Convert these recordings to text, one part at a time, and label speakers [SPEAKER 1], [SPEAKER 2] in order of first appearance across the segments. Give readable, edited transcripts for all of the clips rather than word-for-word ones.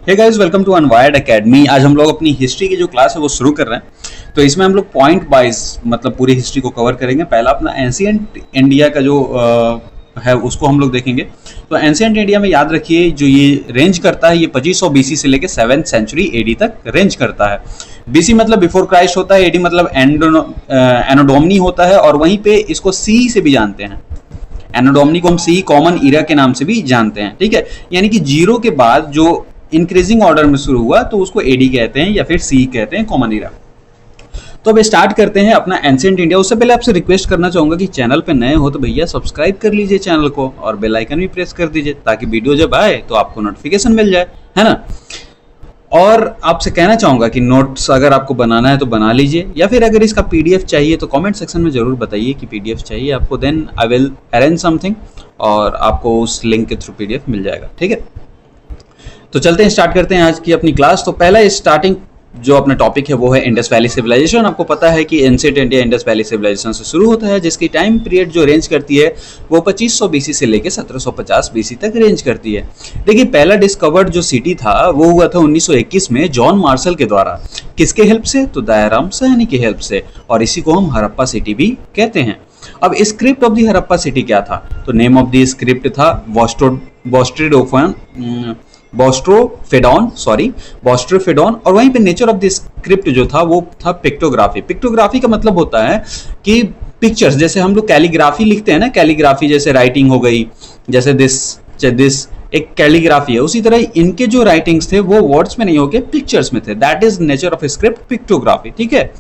[SPEAKER 1] Hey guys, welcome to Unwired Academy. आज हम लोग अपनी हिस्ट्री की जो क्लास है वो शुरू कर रहे हैं। तो इसमें हम लोग पॉइंट वाइज मतलब पूरी हिस्ट्री को कवर करेंगे। पहला अपना एंशिएंट इंडिया का जो है उसको हम लोग देखेंगे। तो एंशिएंट इंडिया में याद रखिए जो ये रेंज करता है ये 2500 बीसी से लेके 7th सेंचुरी एडी तक रेंज करता है। बीसी मतलब बिफोर क्राइस्ट होता है, एडी मतलब एनोडोमनी होता है, और वहीं पे इसको सी से भी जानते हैं। एनोडोमनी को हम सी कॉमन ईरा के नाम से भी जानते हैं। ठीक है, यानी कि जीरो के बाद जो इंक्रीजिंग ऑर्डर में शुरू हुआ तो उसको एडी कहते हैं या फिर सी कहते हैं, कॉमन ईरा। तो अब स्टार्ट करते हैं अपना एंशिएंट इंडिया। उससे पहले आपसे रिक्वेस्ट करना चाहूंगा कि चैनल पे नए हो तो भैया सब्सक्राइब कर लीजिए चैनल को और बेल आइकन भी प्रेस कर दीजिए ताकि वीडियो जब आए तो आपको नोटिफिकेशन मिल जाए, है ना। और आपसे कहना चाहूंगा कि नोट्स अगर आपको बनाना है तो बना लीजिए, या फिर अगर इसका पीडीएफ चाहिए तो कमेंट सेक्शन में जरूर बताइए कि पीडीएफ चाहिए आपको, then I will arrange something और आपको उस लिंक के थ्रू पीडीएफ मिल जाएगा। ठीक है, तो चलते हैं, स्टार्ट करते हैं आज की अपनी क्लास। तो पहला स्टार्टिंग जो अपना टॉपिक है वो है इंडस वैली सिविलाइजेशन। आपको पता है कि ancient India Indus valley civilisation से शुरू होता है, जिसकी टाइम पीरियड जो रेंज करती है वो 2500 बीसी से लेकर 1750 बीसी तक रेंज करती है। देखिए, पहला डिस्कवर्ड जो सिटी था वो हुआ था 1921 में जॉन मार्शल के द्वारा। किसके हेल्प से? तो दयाराम साहनी की हेल्प से, और इसी को हम हड़प्पा सिटी भी कहते हैं। अब script of the Harappa city क्या था? तो नेम ऑफ द स्क्रिप्ट था बोस्ट्रोफेडॉन, और वहीं पे नेचर ऑफ द स्क्रिप्ट जो था वो था पिक्टोग्राफी। पिक्टोग्राफी का मतलब होता है कि पिक्चर्स, जैसे हम लोग कैलीग्राफी लिखते हैं ना, कैलीग्राफी जैसे राइटिंग हो गई, जैसे दिस एक कैलीग्राफी है, उसी तरह इनके जो राइटिंग्स थे वो वर्ड्स में नहीं होके पिक्चर्स में थे। That is nature of script, pictography. ठीक है,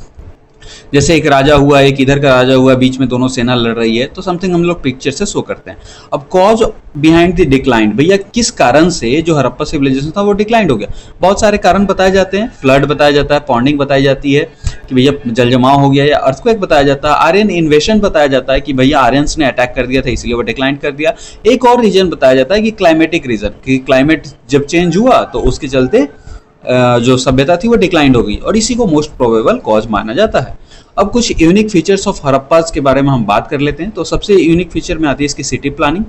[SPEAKER 1] जैसे एक राजा हुआ, एक इधर का राजा हुआ, बीच में दोनों सेना लड़ रही है, तो समथिंग हम लोग पिक्चर से शो करते हैं। अब कॉज बिहाइंड द डिक्लाइन, भैया किस कारण से जो हड़प्पा सिविलाइजेशन था वो डिक्लाइन हो गया? बहुत सारे कारण बताए जाते हैं। फ्लड बताया जाता है, पॉन्डिंग बताई जाती है कि भैया जल जमाव हो गया, या अर्थक्वेक बताया जाता है, आर्यन इन्वेशन बताया जाता है कि भैया आर्यंस ने अटैक कर दिया था इसलिए वो डिक्लाइन कर दिया। एक और रीजन बताया जाता है कि क्लाइमेटिक रीजन, कि क्लाइमेट जब चेंज हुआ तो उसके चलते जो सभ्यता थी वो डिक्लाइन हो गई, और इसी को मोस्ट प्रोबेबल कॉज माना जाता है। अब कुछ यूनिक फीचर्स ऑफ हड़प्पास के बारे में हम बात कर लेते हैं। तो सबसे यूनिक फीचर में आती है इसकी सिटी प्लानिंग।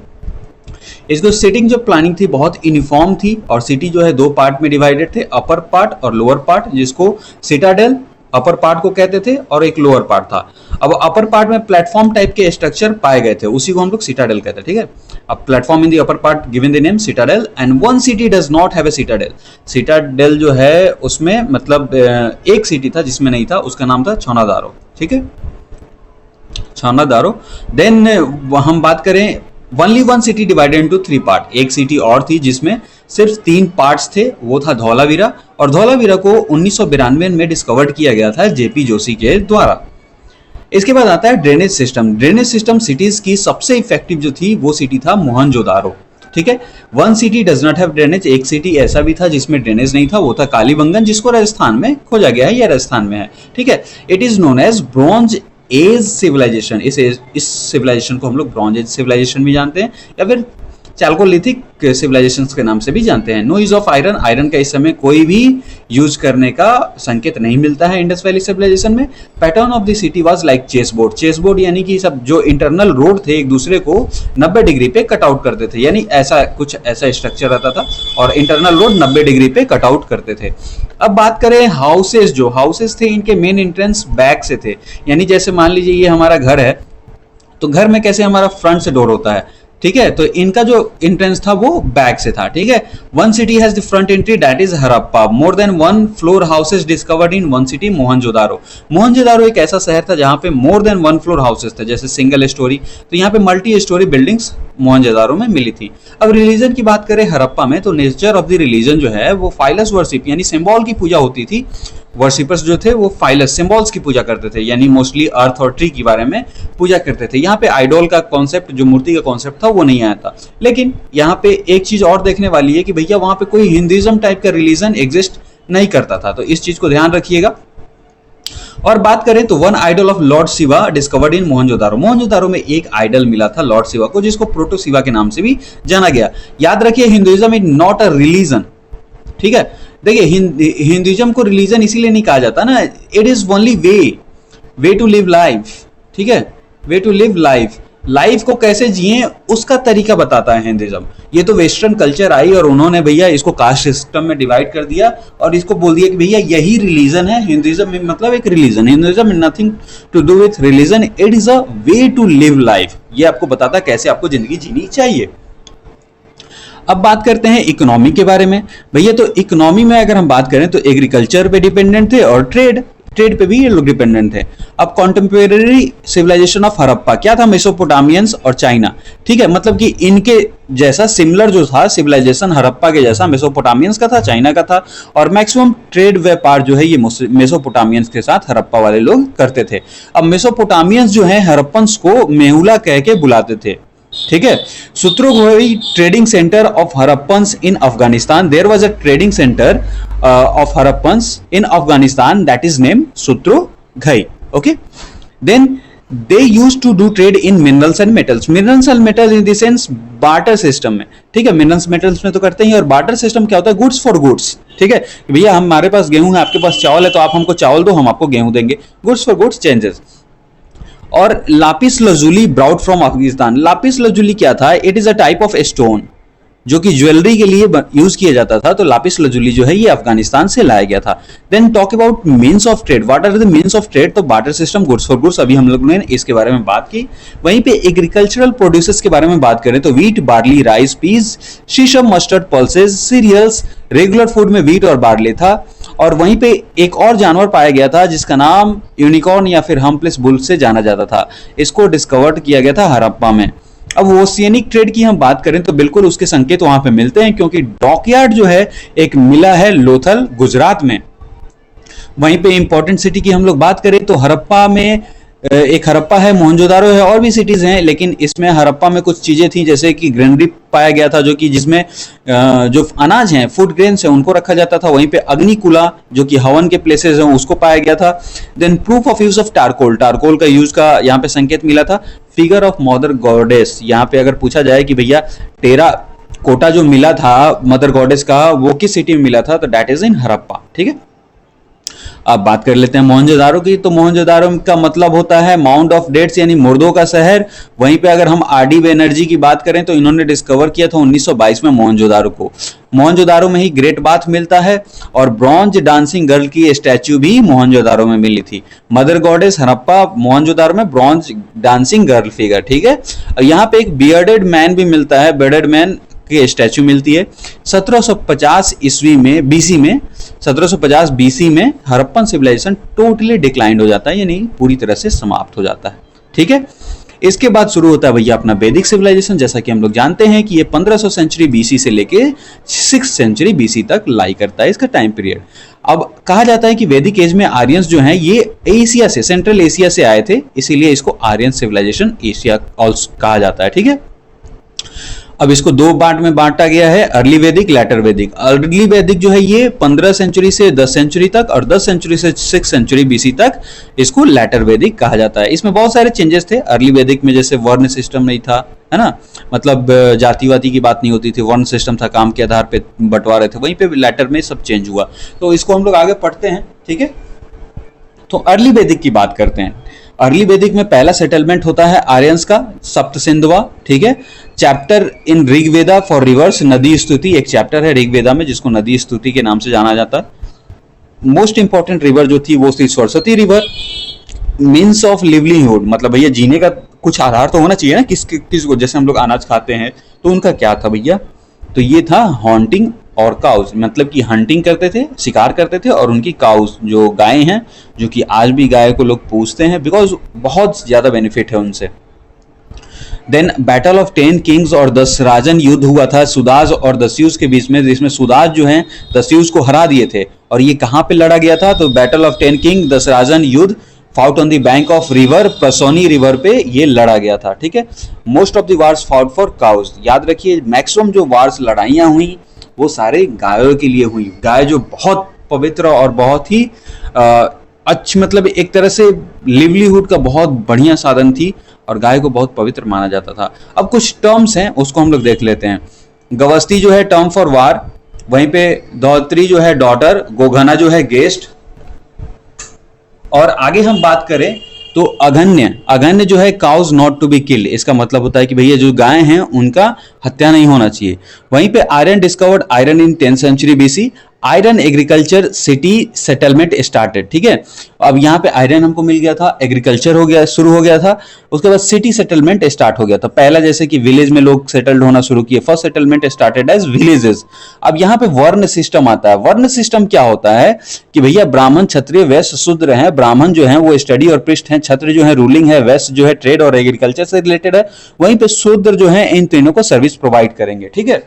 [SPEAKER 1] इसको सिटिंग जो प्लानिंग थी बहुत यूनिफॉर्म थी, और सिटी जो है दो पार्ट में डिवाइडेड थे, अपर पार्ट और लोअर पार्ट, जिसको सिटाडेल अपर पार्ट को कहते थे और एक लोअर पार्ट था। अब अपर पार्ट में प्लेटफॉर्म टाइप के स्ट्रक्चर पाए गए थे, उसी को हम लोग सिटाडेल कहते हैं। ठीक है, अब platform in the upper part given the name Citadel, and one city does not have a Citadel. Citadel जो है उसमें मतलब एक सिटी था जिसमें नहीं था, उसका नाम था छौनादारो। ठीक है, छौनादारो। देन हम बात करें, only one city divided into 3 part. एक सिटी और थी जिसमें सिर्फ 3 पार्ट्स थे, वो था धौलावीरा, और धौलावीरा को 1992 में डिस्कवर्ड किया गया था जेपी जोशी के द्वारा। इसके बाद आता है drainage system. Drainage system cities की सबसे इफेक्टिव जो थी वो सिटी था मोहनजोदारो। ठीक है, one city does not have drainage. एक सिटी ऐसा भी था जिसमें ड्रेनेज नहीं था, वो था कालीबंगन, जिसको राजस्थान में खोजा गया है या राजस्थान में है। ठीक है, it is known as bronze age civilisation. इस सिविलाइजेशन को हम लोग ब्रॉन्ज एज सिविलाइजेशन भी जानते हैं, या फिर चैल्कोलिथिक सिविलाइजेशन के नाम से भी जानते हैं। No use of iron, iron का इस समय कोई भी यूज करने का संकेत नहीं मिलता है इंडस वैली सिविलाइजेशन में। Pattern of the city was like chess board. Chess board यानी कि सब जो इंटरनल रोड थे एक दूसरे को 90 डिग्री पे कट आउट करते थे, यानी ऐसा कुछ ऐसा स्ट्रक्चर रहता था, और इंटरनल रोड 90 डिग्री पे कट आउट करते थे। अब बात करें हाउसेस, जो हाउसेस थे इनके मेन एंट्रेंस बैक से थे, यानी जैसे मान लीजिए ये हमारा घर है, तो घर में कैसे हमारा फ्रंट से डोर होता है, ठीक है, तो इनका जो एंट्रेंस था वो बैक से था। ठीक है, one city has the front entry, that is Harappa. More than one floor houses discovered in one city, Mohenjodaro. Mohenjodaro एक ऐसा शहर था जहां पे more than one floor houses थे, जैसे सिंगल स्टोरी, तो यहाँ पे मल्टी स्टोरी बिल्डिंग्स मोहनजोदारो में मिली थी। अब रिलीजन की बात करें हड़प्पा में, तो नेचर ऑफ द रिलीजन जो है वो फाइलस वर्शिप, यानी सिंबल की पूजा होती थी। वर्शिपर्स जो थे वो फाइलस सिंबल्स की पूजा करते थे, यानी मोस्टली अर्थ और ट्री के बारे में पूजा करते थे। यहाँ पे आइडोल का कॉन्सेप्ट, जो मूर्ति का कॉन्सेप्ट था वो नहीं आया था। लेकिन यहाँ पे एक चीज और देखने वाली है कि भैया वहां पे कोई हिंदुइज्म टाइप का रिलीजन एग्जिस्ट नहीं करता था, तो इस चीज को ध्यान रखिएगा। और बात करें तो one idol of lord Shiva discovered in Mohenjodaro. Mohenjodaro में एक आइडल मिला था लॉर्ड शिवा को, जिसको प्रोटो शिवा के नाम से भी जाना गया। याद रखिए, Hinduism is not a religion. ठीक है, देखिए हिंदुइज्म को रिलीजन इसीलिए नहीं कहा जाता ना, it is only way to live life. ठीक है, way to live life. Life को कैसे जिए उसका तरीका बताता है हिंदुइज्म। ये तो वेस्टर्न कल्चर आई और उन्होंने भैया इसको कास्ट सिस्टम में डिवाइड कर दिया और इसको बोल दिया कि भैया यही रिलीजन है। हिंदुइज्म में मतलब एक religion, Hinduism nothing to do with religion, it is a way to live life. ये आपको बताता है कैसे आपको जिंदगी जीनी चाहिए। अब बात करते हैं इकोनॉमी के बारे में। भैया तो इकोनॉमी में अगर हम बात करें तो एग्रीकल्चर पे डिपेंडेंट थे और ट्रेड पे भी ये लोग डिपेंडेंट थे। अब कॉन्टेम्पोरेरी सिविलाइजेशन ऑफ हड़प्पा क्या था, मेसोपोटामियंस और चाइना, ठीक है, मतलब कि इनके जैसा सिमिलर जो था सिविलाइजेशन हड़प्पा के जैसा मेसोपोटामियंस का था, चाइना का था, और मैक्सिमम ट्रेड व्यापार जो है ये मेसोपोटामियंस के साथ हड़प्पा वाले लोग करते थे। अब मेसोपोटामियंस जो है हड़प्पन्स को मेहुला कह के बुलाते थे, ठीक है। Shortugai trading centre of Harappans in Afghanistan, there was a trading centre of Harappans in Afghanistan that is named Sutroghai. Okay, then they used to do trade in minerals and metals. Minerals and metals in the sense barter system में, ठीक है, minerals metals में तो करते ही। और barter system क्या होता है, goods for goods, ठीक है, भैया हमारे पास गेहूं है, आपके पास चावल है, तो आप हमको चावल दो, हम आपको गेहूं देंगे, goods for goods changes। और lapis lazuli brought from Afghanistan. Lapis lazuli क्या था, it is a type of stone जो कि ज्वेलरी के लिए यूज किया जाता था, तो लापिस लजुली जो है ये अफगानिस्तान से लाया गया था। Then talk about means of trade, what are the means of trade, तो barter system, goods for goods, अभी हम लोगों ने इसके बारे में बात की। वहीं पे एग्रीकल्चरल प्रोड्यूसेस के बारे में बात करें तो व्हीट, बार्ली, राइस, पीस, शीशम, mustard, pulses, cereals, regular food में व्हीट और बार्ली था। और वहीं पे एक और जानवर पाया गया था जिसका नाम यूनिकॉर्न या फिर हम्पलेस बुल से जाना जाता था। इसको डिस्कवर किया गया था हड़प्पा में। अब ओशियनिक ट्रेड की हम बात करें तो बिल्कुल उसके संकेत वहां पे मिलते हैं, क्योंकि डॉकयार्ड जो है एक मिला है लोथल गुजरात में। वहीं पे इंपॉर्टेंट सिटी की हम लोग बात करें तो हड़प्पा में एक हड़प्पा है, मोहनजोदारो है, और भी सिटीज हैं, लेकिन इसमें हड़प्पा में कुछ चीजें थी जैसे कि ग्रेनरी पाया गया था, जो कि जिसमें जो अनाज हैं, फूड ग्रेन्स हैं, उनको रखा जाता था। वहीं पे अग्निकुला जो कि हवन के प्लेसेस हैं उसको पाया गया था। Then proof of use of tar coal, tar coal का यूज का यहाँ पे संकेत मिला था। फिगर ऑफ मदर गॉडेस, यहाँ पे अगर पूछा जाए कि भैया टेरा कोटा जो मिला था मदर गॉडेस का वो किस सिटी में मिला था, तो दैट इज इन हड़प्पा, ठीक है। अब बात कर लेते हैं मोहनजोदारो की, तो मोहनजोदारो का मतलब होता है माउंट ऑफ डेट्स यानी मुर्दों का शहर। वहीं पे अगर हम आरडी बनर्जी की बात करें तो इन्होंने डिस्कवर किया था 1922 में मोहनजोदारो को। मोहनजोदारो में ही ग्रेट बाथ मिलता है और ब्रॉन्ज डांसिंग गर्ल की स्टैच्यू भी मोहनजोदारो में मिली थी। मदर गॉडेस हड़प्पा, मोहनजोदारो में ब्रॉन्ज डांसिंग गर्ल फिगर, ठीक है। यहाँ पे एक बियर्डेड मैन भी मिलता है, बियर्डेड मैन की स्टैच्यू मिलती है। 1750 ईस्वी में, बीसी में, 1750 बीसी में हड़प्पन सिविलाइजेशन टोटली डिक्लाइंड हो जाता है, यानी पूरी तरह से समाप्त हो जाता है, ठीक है। इसके बाद शुरू होता है भैया अपना वैदिक सिविलाइजेशन। जैसा कि हम लोग जानते हैं कि ये 1500 सेंचुरी बीसी से लेके 6th सेंचुरी बीसी तक लाई करता है इसका टाइम पीरियड। अब कहा जाता है कि वैदिक एज में आर्यंस जो हैं ये एशिया से, सेंट्रल एशिया से आए थे, इसीलिए इसको आर्यन सिविलाइजेशन एशिया कहा जाता है, ठीक है। अब इसको दो पार्ट में बांटा गया है, अर्ली वैदिक, लेटर वैदिक। अर्ली वैदिक जो है ये 15 सेंचुरी से 10 सेंचुरी तक और 10 सेंचुरी से 6 सेंचुरी बीसी तक इसको लेटर वैदिक कहा जाता है। इसमें बहुत सारे चेंजेस थे अर्ली वैदिक में, जैसे वर्ण सिस्टम नहीं था, है ना, मतलब जातिवादी की बात नहीं होती थी, वर्ण सिस्टम था, काम के आधार पे बंटवारे थे। वहीं पे लेटर में सब चेंज हुआ, तो इसको हम लोग आगे पढ़ते हैं, ठीक है। तो अर्ली वैदिक की बात करते हैं। अर्ली वैदिक में पहला सेटलमेंट होता है आर्यंस का, सप्त सिंधवा, ठीक है। Chapter in Rigveda for reverse, नदी स्तुति, एक चैप्टर है ऋग्वेदा में जिसको नदी स्तुति के नाम से जाना जाता है। मोस्ट इंपॉर्टेंट रिवर जो थी वो थी Saraswati river. Means of livelihood, मतलब भैया जीने का कुछ आधार तो होना चाहिए ना, किस को, जैसे हम लोग अनाज खाते हैं तो उनका क्या था भैया, तो ये था हॉन्टिंग और काउज, मतलब कि हंटिंग करते थे, शिकार करते थे, और उनकी काउज जो गायें हैं, जो कि आज भी गाय को लोग पूजते हैं बिकॉज बहुत ज्यादा बेनिफिट है उनसे। देन बैटल ऑफ 10 किंग्स और दशराजन युद्ध हुआ था सुदाज और दस्यूज के बीच में, जिसमें सुदाज जो हैं दस्यूज को हरा दिए थे। और ये कहाँ पे लड़ा गया था, तो बैटल ऑफ 10 किंग दशराजन युद्ध fought on the bank of river, Parusni river पे ये लड़ा गया था, ठीक है। Most of the wars fought for cows, याद रखिए मैक्सिमम जो वार्स लड़ाइयाँ हुई वो सारे गायों के लिए हुई। गाय जो बहुत पवित्र और बहुत ही अच्छी, मतलब एक तरह से लिवलीहुड का बहुत बढ़िया साधन थी और गाय को बहुत पवित्र माना जाता था। अब कुछ टर्म्स हैं उसको हम लोग देख लेते हैं। गवस्ती जो है टर्म फॉर वार, वहीं पे धौत्री जो है डॉटर, गोघना जो है गेस्ट। और आगे हम बात करें तो अघन्य, अघन्य जो है cows not to be killed, इसका मतलब होता है कि भैया जो गाय हैं उनका हत्या नहीं होना चाहिए। वहीं पे iron discovered iron in 10th century BC, iron agriculture city settlement started, ठीक है। अब यहाँ पे आयरन हमको मिल गया था, एग्रीकल्चर हो गया, शुरू हो गया था, उसके बाद सिटी सेटलमेंट स्टार्ट हो गया था। पहला जैसे कि विलेज में लोग सेटल्ड होना शुरू किए, first settlement started as villages. अब यहाँ पे वर्ण सिस्टम आता है। वर्ण सिस्टम क्या होता है कि भैया ब्राह्मण, क्षत्रिय, वैश्य, शूद्र हैं। ब्राह्मण जो है वो स्टडी और पृष्ठ हैं, क्षत्रिय जो है रूलिंग है, वैश्य जो है ट्रेड और एग्रीकल्चर से रिलेटेड है, वहीं पे शूद्र जो है इन तीनों को सर्विस प्रोवाइड करेंगे, ठीक है।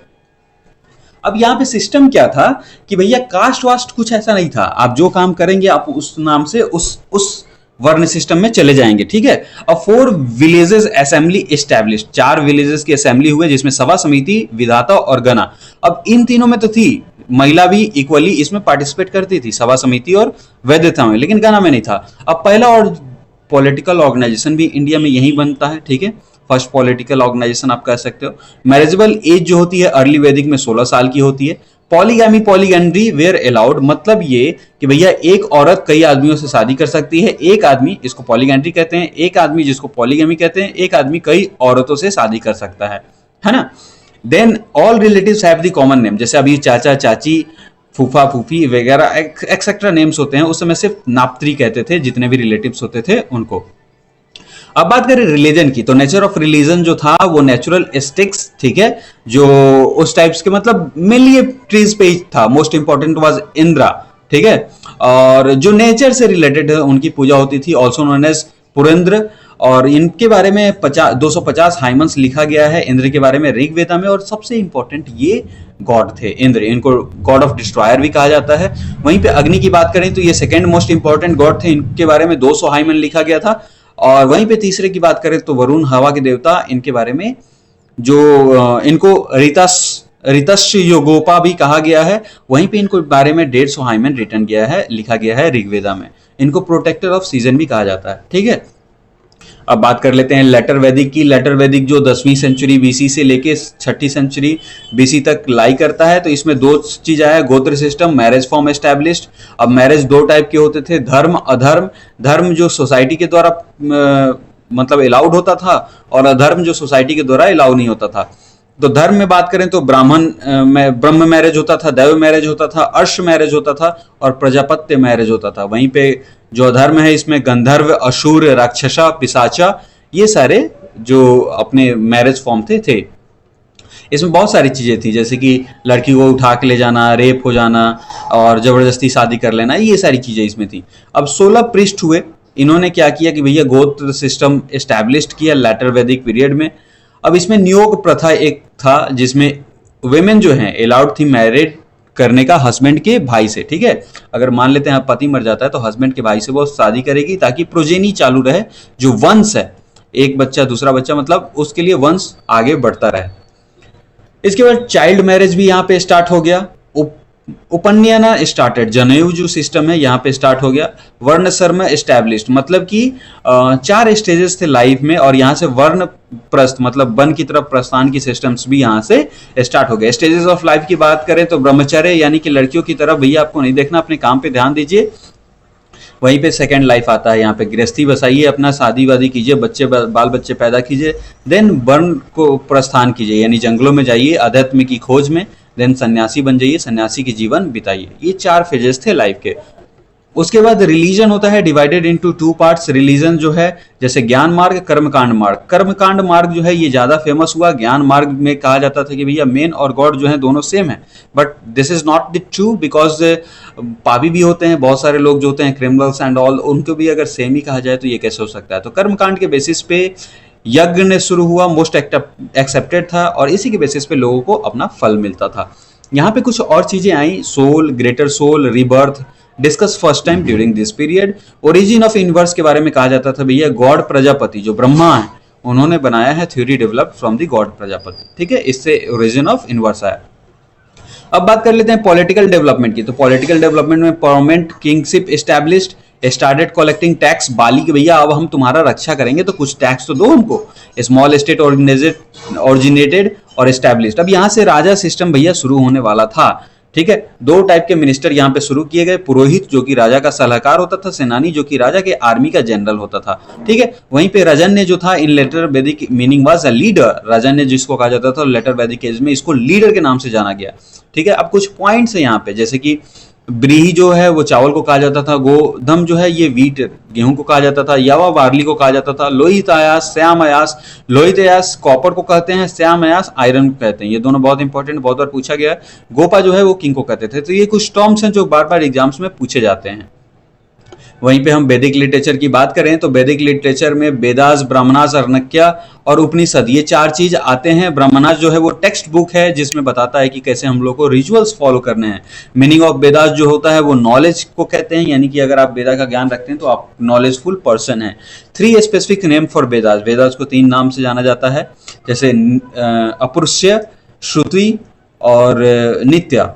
[SPEAKER 1] अब यहाँ पे सिस्टम क्या था कि भैया कास्ट वास्ट कुछ ऐसा नहीं था, आप जो काम करेंगे आप उस नाम से उस वर्ण सिस्टम में चले जाएंगे, ठीक है। अब 4 विलेजेस असेंबली एस्टैब्लिश्ड, 4 विलेजेस की असेंबली हुए जिसमें सभा समिति, विधाता और गणा। अब इन तीनों में तो थी महिला भी इक्वली इसमें पार्टिसिपेट करती थी, सभा समिति और वैधता में, लेकिन गणा में नहीं था। अब पहला और पॉलिटिकल ऑर्गेनाइजेशन भी इंडिया में यही बनता है, ठीक है। फर्स्ट पॉलिटिकल ऑर्गेनाइजेशन आप कह सकते हो। मैरिजेबल एज जो होती है अर्ली वैदिक में 16 साल की होती है। पॉलीगैमी पॉलीगैंड्री वेयर अलाउड, मतलब ये कि भैया एक औरत कई आदमियों से शादी कर सकती है। एक आदमी, इसको पॉलीगैंड्री कहते हैं, एक आदमी जिसको पॉलीगैमी कहते हैं, एक आदमी कई औरतों से शादी कर सकता है ना। Then all relatives have the common name, जैसे अभी चाचा चाची, फूफा फूफी वगैरह एक्सेट्रा नेम्स होते हैं, उस समय सिर्फ नापत्री कहते थे जितने भी रिलेटिव्स होते थे उनको। अब बात करें रिलीजन की, तो नेचर ऑफ रिलीजन जो था वो नेचुरल स्टिक्स, ठीक है, जो उस टाइप्स के, मतलब मेनली ट्रीज पे ही था। मोस्ट इंपॉर्टेंट वाज इंद्रा, ठीक है। और जो नेचर से रिलेटेड है उनकी पूजा होती थी, ऑल्सो नोन एज पुरेंद्र। और इनके बारे में 250 हाइमन्स लिखा गया है इंद्र के बारे में ऋग्वेदा में। और सबसे इंपॉर्टेंट ये गॉड थे इंद्र, इनको गॉड ऑफ डिस्ट्रॉयर भी कहा जाता है। वहीं पे अग्नि की बात करें तो ये सेकेंड मोस्ट इंपॉर्टेंट गॉड थे, इनके बारे में 200 हाइमन लिखा गया था। और वहीं पे तीसरे की बात करें तो वरुण, हवा के देवता, इनके बारे में जो इनको ऋतस्य योगोपा भी कहा गया है। वहीं पे इनको बारे में 150 हाइमन रिटर्न गया है, लिखा गया है ऋग्वेदा में। इनको प्रोटेक्टर ऑफ सीजन भी कहा जाता है, ठीक है। अब बात कर लेते हैं लेटर वैदिक की। लेटर वैदिक जो 10वीं सेंचुरी बीसी से लेके 6ठी सेंचुरी बीसी तक लाई करता है। तो इसमें 2 चीज आया, गोत्र सिस्टम, मैरिज फॉर्म एस्टैब्लिश्ड। अब मैरिज 2 टाइप के होते थे, धर्म, अधर्म। धर्म जो सोसाइटी के द्वारा मतलब अलाउड होता था, और अधर्म जो सोसाइटी के द्वारा अलाउ नहीं होता था। तो धर्म में बात करें तो ब्रह्म मैरिज होता था, दैव मैरिज होता था, अर्श मैरिज होता था और प्रजापत्य मैरिज होता था। वहीं पे जो अधर्म है इसमें गंधर्व, असुर, राक्षसा, पिशाचा, ये सारे जो अपने मैरिज फॉर्म थे। इसमें बहुत सारी चीजें थी, जैसे कि लड़की को उठा के ले जाना, रेप हो जाना और जबरदस्ती शादी कर लेना, ये सारी चीजें इसमें थी। अब 16 पृष्ठ हुए, इन्होंने क्या किया कि भैया गोत्र सिस्टम एस्टैब्लिश्ड किया लेटर वैदिक पीरियड में। अब इसमें नियोग प्रथा एक था जिसमें वेमेन जो है अलाउड थी मैरिड करने का हस्बैंड के भाई से, ठीक है। अगर मान लेते हैं पति मर जाता है तो हस्बैंड के भाई से वो शादी करेगी ताकि प्रोजेनी चालू रहे, जो वंश है, एक बच्चा दूसरा बच्चा, मतलब उसके लिए वंश आगे बढ़ता रहे। इसके बाद चाइल्ड मैरिज भी यहाँ पे स्टार्ट हो गया। उपन्याना स्टार्टेड, जनेऊ जो सिस्टम है यहाँ पे स्टार्ट हो गया। वर्ण शर्म एस्टैब्लिश्ड, मतलब कि 4 स्टेजेस थे लाइफ में, और यहाँ से वर्ण प्रस्थ मतलब वन की तरफ प्रस्थान की सिस्टम्स भी यहाँ से स्टार्ट हो गए। स्टेजेस ऑफ लाइफ की बात करें तो ब्रह्मचर्य, यानी कि लड़कियों की तरफ भैया आपको नहीं देखना, अपने काम पे ध्यान दीजिए। वहीं पे सेकंड लाइफ आता है, यहाँ पे गृहस्थी बसाइए, अपना शादी वादी कीजिए, बच्चे बाल बच्चे पैदा कीजिए। देन वर्ण को प्रस्थान कीजिए, यानी जंगलों में जाइए अध्यात्म की खोज में। देन सन्यासी बन जाइए, सन्यासी की जीवन बिताइए। ये 4 फेजेस थे लाइफ के। उसके बाद रिलीजन होता है डिवाइडेड इनटू 2 पार्ट्स। रिलीजन जो है जैसे ज्ञान मार्ग, कर्मकांड मार्ग। कर्मकांड मार्ग जो है ये ज्यादा फेमस हुआ। ज्ञान मार्ग में कहा जाता था कि भैया मेन और गॉड जो है दोनों सेम है, but this is not the true, because पापी भी होते हैं, बहुत सारे लोग जो होते हैं क्रिमिनल्स एंड ऑल, उनको भी अगर सेम ही कहा जाए तो ये कैसे हो सकता है। तो कर्मकांड के बेसिस पे यज्ञ ने शुरू हुआ, मोस्ट एक्सेप्टेड था, और इसी के बेसिस पे लोगों को अपना फल मिलता था। यहाँ पे कुछ और चीजें आई, soul, greater soul, rebirth, discuss first time during this period. Origin of universe के बारे में कहा जाता था भैया गॉड प्रजापति जो ब्रह्मा है उन्होंने बनाया है, theory developed from the God Prajapati, ठीक है, इससे ओरिजिन ऑफ यूनिवर्स आया। अब बात कर लेते हैं पॉलिटिकल डेवलपमेंट की। तो पॉलिटिकल डेवलपमेंट में permanent kingship established, started collecting tax. बाली के भैया अब हम तुम्हारा रक्षा करेंगे तो कुछ टैक्स तो दो हमको। स्मॉल स्टेट ऑर्जिनेटेड और एस्टैब्लिश्ड। अब यहाँ से राजा सिस्टम भैया शुरू होने वाला था। ठीक है। दो टाइप के मिनिस्टर यहाँ पे शुरू किए गए, पुरोहित जो कि राजा का सलाहकार होता था, सेनानी जो कि राजा के आर्मी का जनरल होता था, ठीक है। वहीं पे रजन्य जो था इन लेटर वैदिक मीनिंग वाज अ लीडर, रजन्य जिसको कहा जाता था लेटर वैदिक एज में इसको लीडर के नाम से जाना गया, ठीक है। अब कुछ पॉइंट्स है यहाँ पे, जैसे कि ब्रीही जो है वो चावल को कहा जाता था, गोधम जो है ये व्हीट गेहूं को कहा जाता था, यावा बार्ली को कहा जाता था, लोहित आयास, श्याम आयास, लोहित आयास कॉपर को कहते हैं, श्याम आयास आयरन को कहते हैं, ये दोनों बहुत इंपॉर्टेंट, बहुत बार पूछा गया है। गोपा जो है वो किंग को कहते थे। तो ये कुछ टर्म्स हैं जो बार बार एग्जाम्स में पूछे जाते हैं। वहीं पे हम वैदिक लिटरेचर की बात करें तो वैदिक लिटरेचर में वेदास, ब्राह्मणास, अर्णक्या और उपनिषद ये चार चीज आते हैं। ब्राह्मणास जो है वो टेक्स्ट बुक है जिसमें बताता है कि कैसे हम लोग को रिचुअल्स फॉलो करने हैं। मीनिंग ऑफ वेदास जो होता है वो नॉलेज को कहते हैं, यानी कि अगर आप वेदा का ज्ञान रखते हैं तो आप नॉलेजफुल पर्सन है। 3 specific name for Vedas, Vedas को 3 नाम से जाना जाता है, जैसे अपरुष्य, श्रुति और नित्या।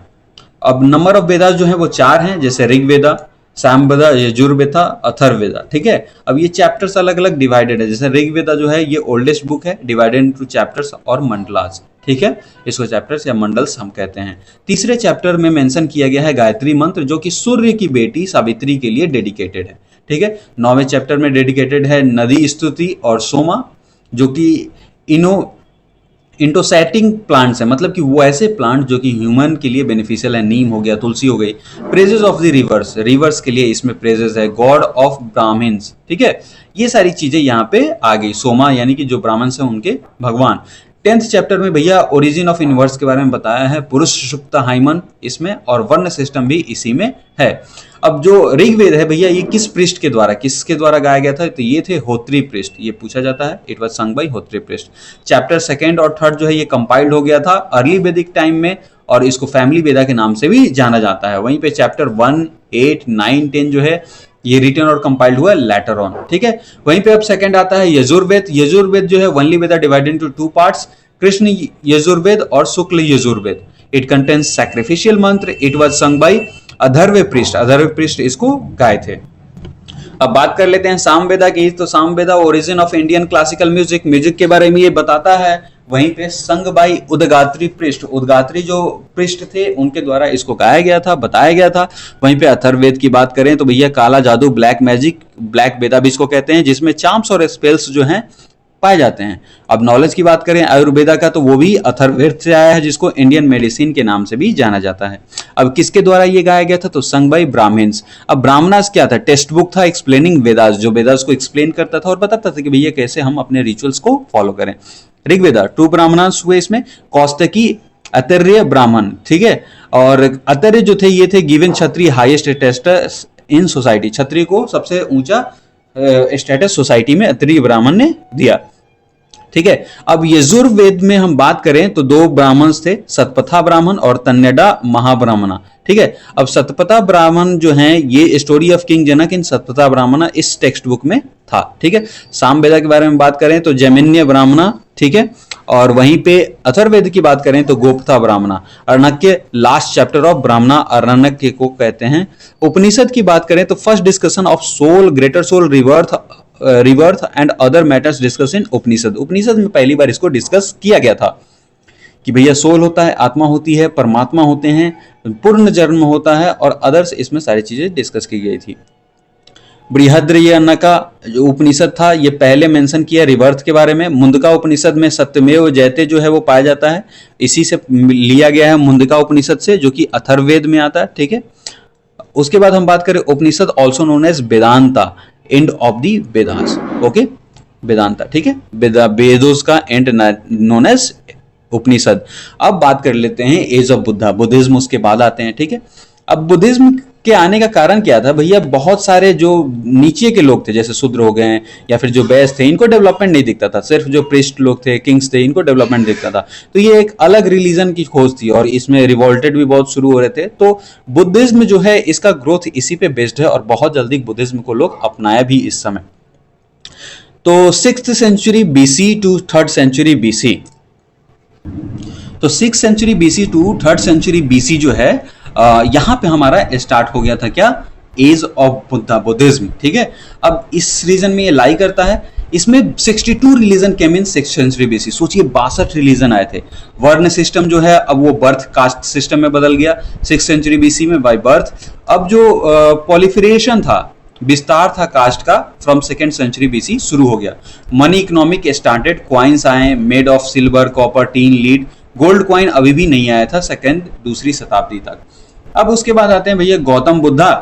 [SPEAKER 1] अब नंबर ऑफ वेदास जो है वो 4 हैं, जैसे ऋग्वेदा, सामवेदा, यजुर्वेदा, अथर्ववेदा, ठीक है। अब ये चैप्टर्स अलग अलग डिवाइडेड है, जैसे ऋग्वेदा जो है ये ओल्डेस्ट बुक है, डिवाइडेड इनटू चैप्टर्स और मंडलास, ठीक है। इसको चैप्टर्स या मंडल्स हम कहते हैं। तीसरे चैप्टर में मेंशन किया गया है गायत्री मंत्र जो कि सूर्य की बेटी सावित्री के लिए डेडिकेटेड है, ठीक है। 9वें चैप्टर में डेडिकेटेड है नदी स्तुति और सोमा जो कि इंटोसैटिंग प्लांट्स है, मतलब कि वो ऐसे प्लांट जो कि ह्यूमन के लिए बेनिफिशियल है। नीम हो गया, तुलसी हो गई। Praises of the reverse, reverse के लिए इसमें प्रेजेस है। गॉड ऑफ ब्राह्मण्स, ठीक है। ये सारी चीजें यहाँ पे आ गई। सोमा यानी कि जो ब्राह्मण्स हैं उनके भगवान। 10th चैप्टर में भैया ओरिजिन ऑफ यूनिवर्स के बारे में बताया है, पुरुष सुप्ता हाइमन इसमें, और वर्ण सिस्टम भी इसी में है। अब जो ऋग्वेद है भैया ये किस पृष्ठ के द्वारा, किसके द्वारा गाया गया था, तो ये थे होत्री पृष्ठ, ये पूछा जाता है। इट वाज संग बाय होत्री पृष्ठ। चैप्टर 2nd और 3rd जो है ये कंपाइल्ड हो गया था अर्ली वैदिक टाइम में, और इसको फैमिली वेदा के नाम से भी जाना जाता है। वहीं पे चैप्टर 1, 8, 9, 10 जो है ये रिटन और कंपाइल्ड हुआ लेटर ऑन, ठीक है। वहीं पे अब सेकंड आता है यजुर्वेद। यजुर्वेद जो है only Veda divided into 2 parts, Krishna Yajurveda और Shukla Yajurveda. It contains sacrificial mantra. It was sung by Adhvaryu priest, Adhvaryu पृष्ठ इसको गाए थे। अब बात कर लेते हैं सामवेदा की। तो Samaveda origin of Indian classical music, music के बारे में ये बताता है। वहीं पे संग बाई उदगात्री पृष्ठ, उदगात्री जो पृष्ठ थे उनके द्वारा इसको गाया गया था, बताया गया था। वहीं पे अथर्ववेद की बात करें तो भैया काला जादू, ब्लैक मैजिक, ब्लैक वेदा भी इसको कहते हैं, जिसमें चार्म्स और स्पेल्स जो हैं पाए जाते हैं। अब नॉलेज की बात करें आयुर्वेदा का तो वो भी अथर्ववेद से आया है, जिसको इंडियन मेडिसिन के नाम से भी जाना जाता है। अब किसके द्वारा ये गाया गया था, तो संग बाई ब्राह्मण्स। अब ब्राह्मणास क्या था, टेक्स्ट बुक था एक्सप्लेनिंग वेदास, जो वेदास को एक्सप्लेन करता था और बताता था कि भैया कैसे हम अपने रिचुअल्स को फॉलो करें। ऋग्वेदा 2 ब्राह्मणास हुए इसमें, कौस्तकी, अतर्य ब्राह्मण, ठीक है। और अतर्य जो थे ये थे given Kshatriya highest status in society, Kshatriya को सबसे ऊंचा स्टेटस सोसाइटी में अतर्य ब्राह्मण ने दिया, ठीक है। अब यजुर्वेद में हम बात करें तो 2 ब्राह्मण थे, सतपथा ब्राह्मण और तन्यडा महाब्राह्मणा, ठीक है। अब सतपथा ब्राह्मण जो हैं ये स्टोरी ऑफ किंग जनक इन सतपथा ब्राह्मणा इस टेक्स्ट बुक में था, ठीक है। सामवेदा के बारे में बात करें तो जैमिन्य ब्राह्मणा, ठीक है। और वहीं पे अथर्ववेद की बात करें तो गोप्ता ब्राह्मणा। अर्णक्य लास्ट चैप्टर ऑफ ब्राह्मणा, अर्णक्य को कहते हैं। उपनिषद की बात करें तो first discussion of soul, greater soul, rebirth and other matters discuss in Upanishad. Upanishad में पहली बार इसको डिस्कस किया गया था कि भैया सोल होता है, आत्मा होती है, परमात्मा होते हैं, पूर्ण जन्म होता है और अदर्स, इसमें सारी चीजें डिस्कस की गई थी। बृहद्रयनका जो उपनिषद था ये पहले मेंशन किया रिवर्थ के बारे में। मुंडका उपनिषद में सत्यमेव जयते जो है वो पाया जाता है, इसी से लिया गया है मुंडका उपनिषद से, जो कि अथर्ववेद में आता है, ठीक है। उसके बाद हम बात करें Upanishad also known as Vedanta, end of the Vedas, okay, Vedanta, ठीक है। वेदोस का एंड नोन एज उपनिषद। अब बात कर लेते हैं एज ऑफ बुद्धा, बुद्धिज्म उसके बाद आते हैं, ठीक है। अब बुद्धिज्म के आने का कारण क्या था भैया, बहुत सारे जो नीचे के लोग थे जैसे शूद्र हो गए या फिर जो वैश्य थे, इनको डेवलपमेंट नहीं दिखता था, सिर्फ जो प्रीस्ट लोग थे, किंग्स थे, इनको डेवलपमेंट दिखता था। तो ये एक अलग रिलीजन की खोज थी और इसमें रिवोल्टेड भी बहुत शुरू हो रहे थे। तो बुद्धिज्म जो है इसका ग्रोथ इसी पे बेस्ड है और बहुत जल्दी बुद्धिज्म को लोग अपनाया भी इस समय। तो 6th century BC to 3rd century BC, तो 6th century BC to 3rd century BC जो है यहां पे हमारा स्टार्ट हो गया था क्या, एज ऑफ बुद्धा, बुद्धिज्म, ठीक है। अब इस रीजन में ये लाई करता है, इसमें 62 रिलीजन केम इन 6th सेंचुरी बीसी। सोचिए 62 रिलीजन आए थे। वर्ण सिस्टम जो है अब वो बर्थ कास्ट सिस्टम में बदल गया 6th सेंचुरी बीसी में बाय बर्थ। अब जो पॉलिफरेशन था, विस्तार था कास्ट का, फ्रॉम 2nd सेंचुरी बीसी शुरू हो गया। मनी इकोनॉमिक स्टार्टेड, क्वाइंस आए made of silver, copper, tin, lead. Gold coin अभी भी नहीं आया था दूसरी शताब्दी तक। अब उसके बाद आते हैं भैया गौतम बुद्धा।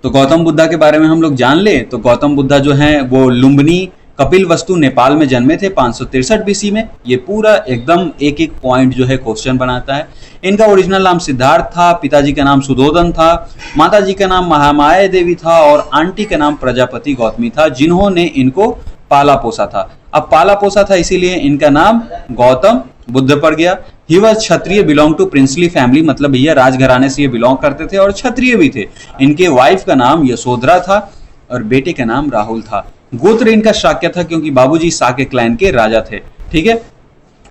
[SPEAKER 1] तो गौतम बुद्धा के बारे में हम लोग जान ले तो गौतम बुद्धा जो है वो लुम्बिनी कपिलवस्तु नेपाल में जन्मे थे 563 बीसी में। ये पूरा एकदम एक एक पॉइंट जो है क्वेश्चन बनाता है। इनका ओरिजिनल नाम सिद्धार्थ था, पिताजी का नाम सुधोधन था, माताजी का नाम महामाया देवी था और आंटी का नाम प्रजापति गौतमी था, जिन्होंने इनको पाला पोसा था। अब पाला पोसा था इसीलिए इनका नाम गौतम बुद्ध पड़ गया। He was Kshatriya, belong to princely family, मतलब भैया राजघराने से ये बिलोंग करते थे और क्षत्रिय भी थे। इनके वाइफ का नाम यशोधरा था और बेटे का नाम राहुल था। गोत्र इनका शाक्य था क्योंकि बाबूजी शाक्य क्लैन के राजा थे, ठीक है,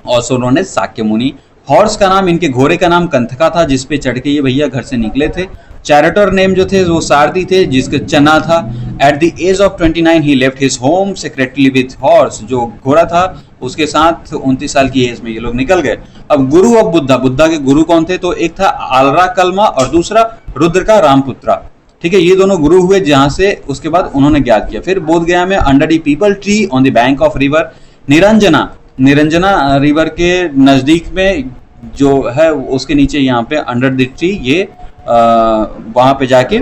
[SPEAKER 1] और उन्होंने शाक्य मुनि। हॉर्स का नाम, इनके घोड़े का नाम कंथका था, जिसपे चढ़ के ये भैया घर से निकले थे। चैरिटर नेम जो थे वो सारथी थे, जिसका चना था। At the age of 29 he left his home secretly with horse, जो घोड़ा था उसके साथ 29 साल की एज में ये लोग निकल गए। अब गुरु ऑफ बुद्धा, बुद्धा के गुरु कौन थे? तो एक था आलरा कलमा और दूसरा रुद्र का रामपुत्रा, ठीक है, ये दोनों गुरु हुए, जहां से उसके बाद उन्होंने ज्ञात किया। फिर बोध गया में under the people tree on the bank of river Niranjana, Niranjana river के नजदीक में जो है उसके नीचे यहाँ पे अंडर द ट्री ये वहां पे जाके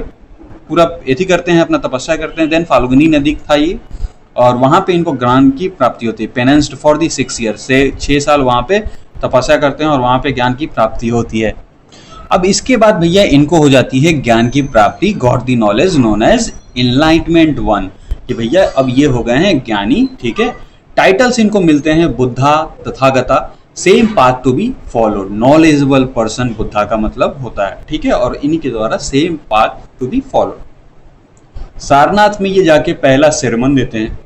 [SPEAKER 1] पूरा एथी करते हैं, अपना तपस्या करते हैं। देन फाल्गुनी नदी था ये, और वहां पे इनको ज्ञान की प्राप्ति होती है। पेनेंस्ड फॉर दी 6 ईयर, से 6 साल वहां पे तपस्या करते हैं और वहां पे ज्ञान की प्राप्ति होती है। अब इसके बाद भैया इनको हो जाती है ज्ञान की प्राप्ति, got the knowledge known as enlightenment 1, कि भैया अब ये हो गए हैं ज्ञानी, ठीक है। टाइटल्स इनको मिलते हैं Buddha, Tathagata, same path to be followed, knowledgeable person Buddha का मतलब होता है, ठीक है, और इन्हीं के द्वारा same path to be followed. Sarnath में ये जाके पहला sermon देते हैं,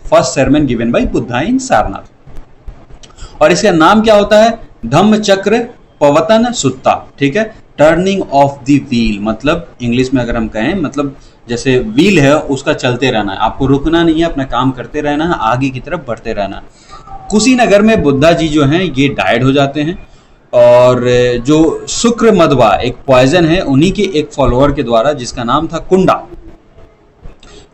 [SPEAKER 1] first sermon given by Buddha in Sarnath, और इसका नाम क्या होता है? धम्म चक्र पवतन सुत्ता, ठीक है, टर्निंग ऑफ द व्हील, मतलब इंग्लिश में अगर हम कहें, मतलब जैसे व्हील है उसका चलते रहना है, आपको रुकना नहीं है, अपना काम करते रहना है, आगे की तरफ बढ़ते रहना है। कुशीनगर में बुद्धा जी जो हैं ये डायड हो जाते हैं, और जो शुक्र मधवा एक पॉइजन है, उन्हीं के एक फॉलोअर के द्वारा, जिसका नाम था कुंडा,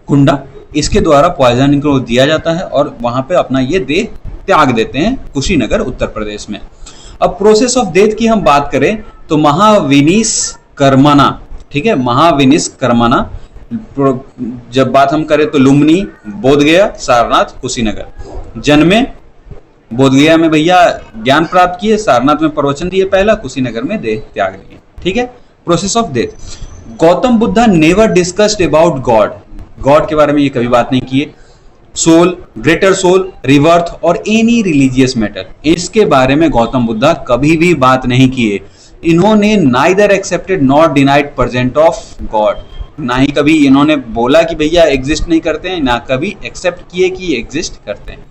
[SPEAKER 1] कुंडा, इसके द्वारा पॉइजन इनको दिया जाता है और वहां पे अपना ये देह त्याग देते हैं, कुशीनगर उत्तर प्रदेश में। अब प्रोसेस ऑफ डेथ की हम बात करें तो महाविनिस कर्मना, ठीक है, महाविनिस कर्मना, जब बात हम करें तो लुम्बिनी, बोधगया, सारनाथ, कुशीनगर। जन्मे बोधगया में भैया ज्ञान प्राप्त किए, सारनाथ में प्रवचन दिए पहला, कुशीनगर में देह त्याग दिए, ठीक है। Process of death. Gautam Buddha never discussed about God, God के बारे में ये कभी बात नहीं किए। सोल, ग्रेटर सोल, रिवर्थ और एनी रिलीजियस मैटर, इसके बारे में गौतम बुद्धा कभी भी बात नहीं किए। इन्होंने neither accepted not denied present of God, ना ही कभी इन्होंने बोला कि भैया एग्जिस्ट नहीं करते हैं, ना कभी एक्सेप्ट किए कि एग्जिस्ट करते हैं।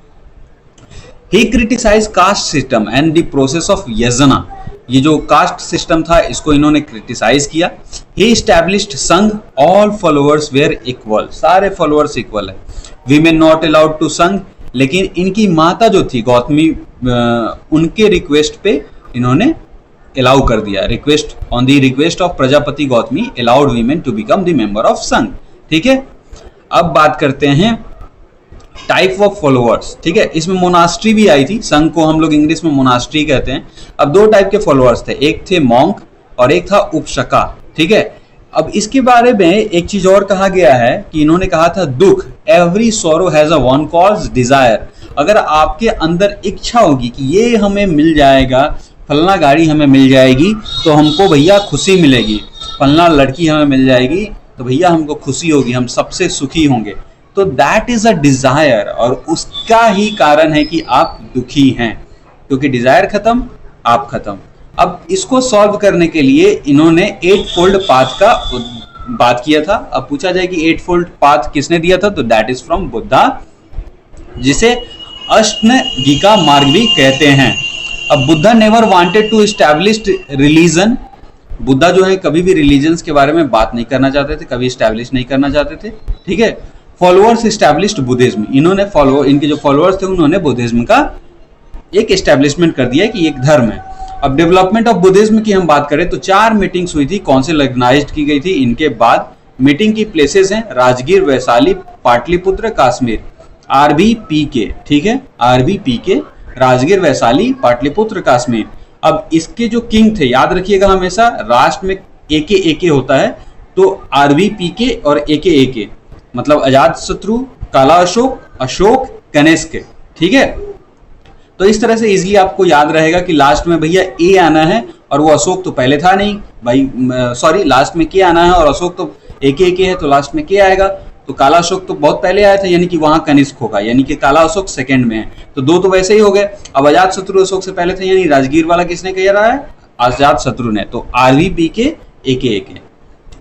[SPEAKER 1] He criticise caste system and the process of yajna, ये जो कास्ट सिस्टम था इसको इन्होंने क्रिटिसाइज किया। ही एस्टैब्लिश्ड संघ, ऑल फॉलोअर्स वेयर इक्वल, सारे फॉलोअर्स इक्वल है। वीमेन नॉट अलाउड टू संघ, लेकिन इनकी माता जो थी गौतमी, उनके रिक्वेस्ट पे इन्होंने अलाउ कर दिया, request on the request of Prajapati Gautami allowed women to become the member of Sangha, ठीक है। अब बात करते हैं टाइप ऑफ फॉलोअर्स, ठीक है, इसमें मोनास्ट्री भी आई थी, संघ को हम लोग इंग्लिश में मोनास्ट्री कहते हैं। अब दो टाइप के फॉलोअर्स थे, एक थे मॉन्क और एक था उपशका, ठीक है। अब इसके बारे में एक चीज और कहा गया है कि इन्होंने कहा था दुख, every sorrow has a one cause desire, अगर आपके अंदर इच्छा होगी कि ये हमें मिल जाएगा, फलना गाड़ी हमें मिल जाएगी तो हमको भैया खुशी मिलेगी, फलना लड़की हमें मिल जाएगी तो भैया हमको खुशी होगी, हम सबसे सुखी होंगे, तो दैट इज अ डिजायर, और उसका ही कारण है कि आप दुखी हैं, क्योंकि डिजायर खत्म, आप खत्म। अब इसको सॉल्व करने के लिए इन्होंने 8 फोल्ड पाथ का बात किया था। अब पूछा जाए कि 8 फोल्ड पाथ किसने दिया था, तो दैट इज फ्रॉम बुद्धा, जिसे अष्टगिका मार्ग भी कहते हैं। अब Buddha never wanted to established religion, Buddha जो है कभी भी रिलीजन्स के बारे में बात नहीं करना चाहते थे, कभी एस्टैब्लिश नहीं करना चाहते थे, ठीक है। फॉलोअर्स एस्टैब्लिश्ड बुद्धिज्म, इनके जो फॉलोअर्स थे उन्होंने बुद्धिज्म का एक एस्टैब्लिशमेंट कर दिया कि एक धर्म है। अब डेवलपमेंट ऑफ बुद्धिज्म की हम बात करें तो 4 मीटिंग्स हुई थी, कौन से ऑर्गेनाइज्ड की गई थी इनके बाद। मीटिंग की प्लेसेस हैं राजगीर, वैशाली, पाटलिपुत्र, कश्मीर, RVPK, ठीक है, RVPK, राजगीर, वैशाली, पाटलिपुत्र, कश्मीर। अब इसके जो किंग थे, याद रखिएगा हमेशा राष्ट्र में AK होता है, तो RVPK और AK मतलब अजात शत्रु, काला अशोक, अशोक, कनिष्क, ठीक है। तो इस तरह से इजीली आपको याद रहेगा कि लास्ट में भैया A आना है और वो अशोक तो पहले था नहीं भाई, सॉरी लास्ट में K आना है और अशोक तो AK है तो लास्ट में K आएगा। तो काला अशोक तो बहुत पहले आया था, यानी कि वहां कनिष्क होगा, यानी कि काला अशोक सेकंड में है, तो 2 तो वैसे ही हो गए। अब अजात शत्रु अशोक से पहले थे, यानी राजगीर वाला किसने कह रहा है, अजात शत्रु ने, तो RVPK AK।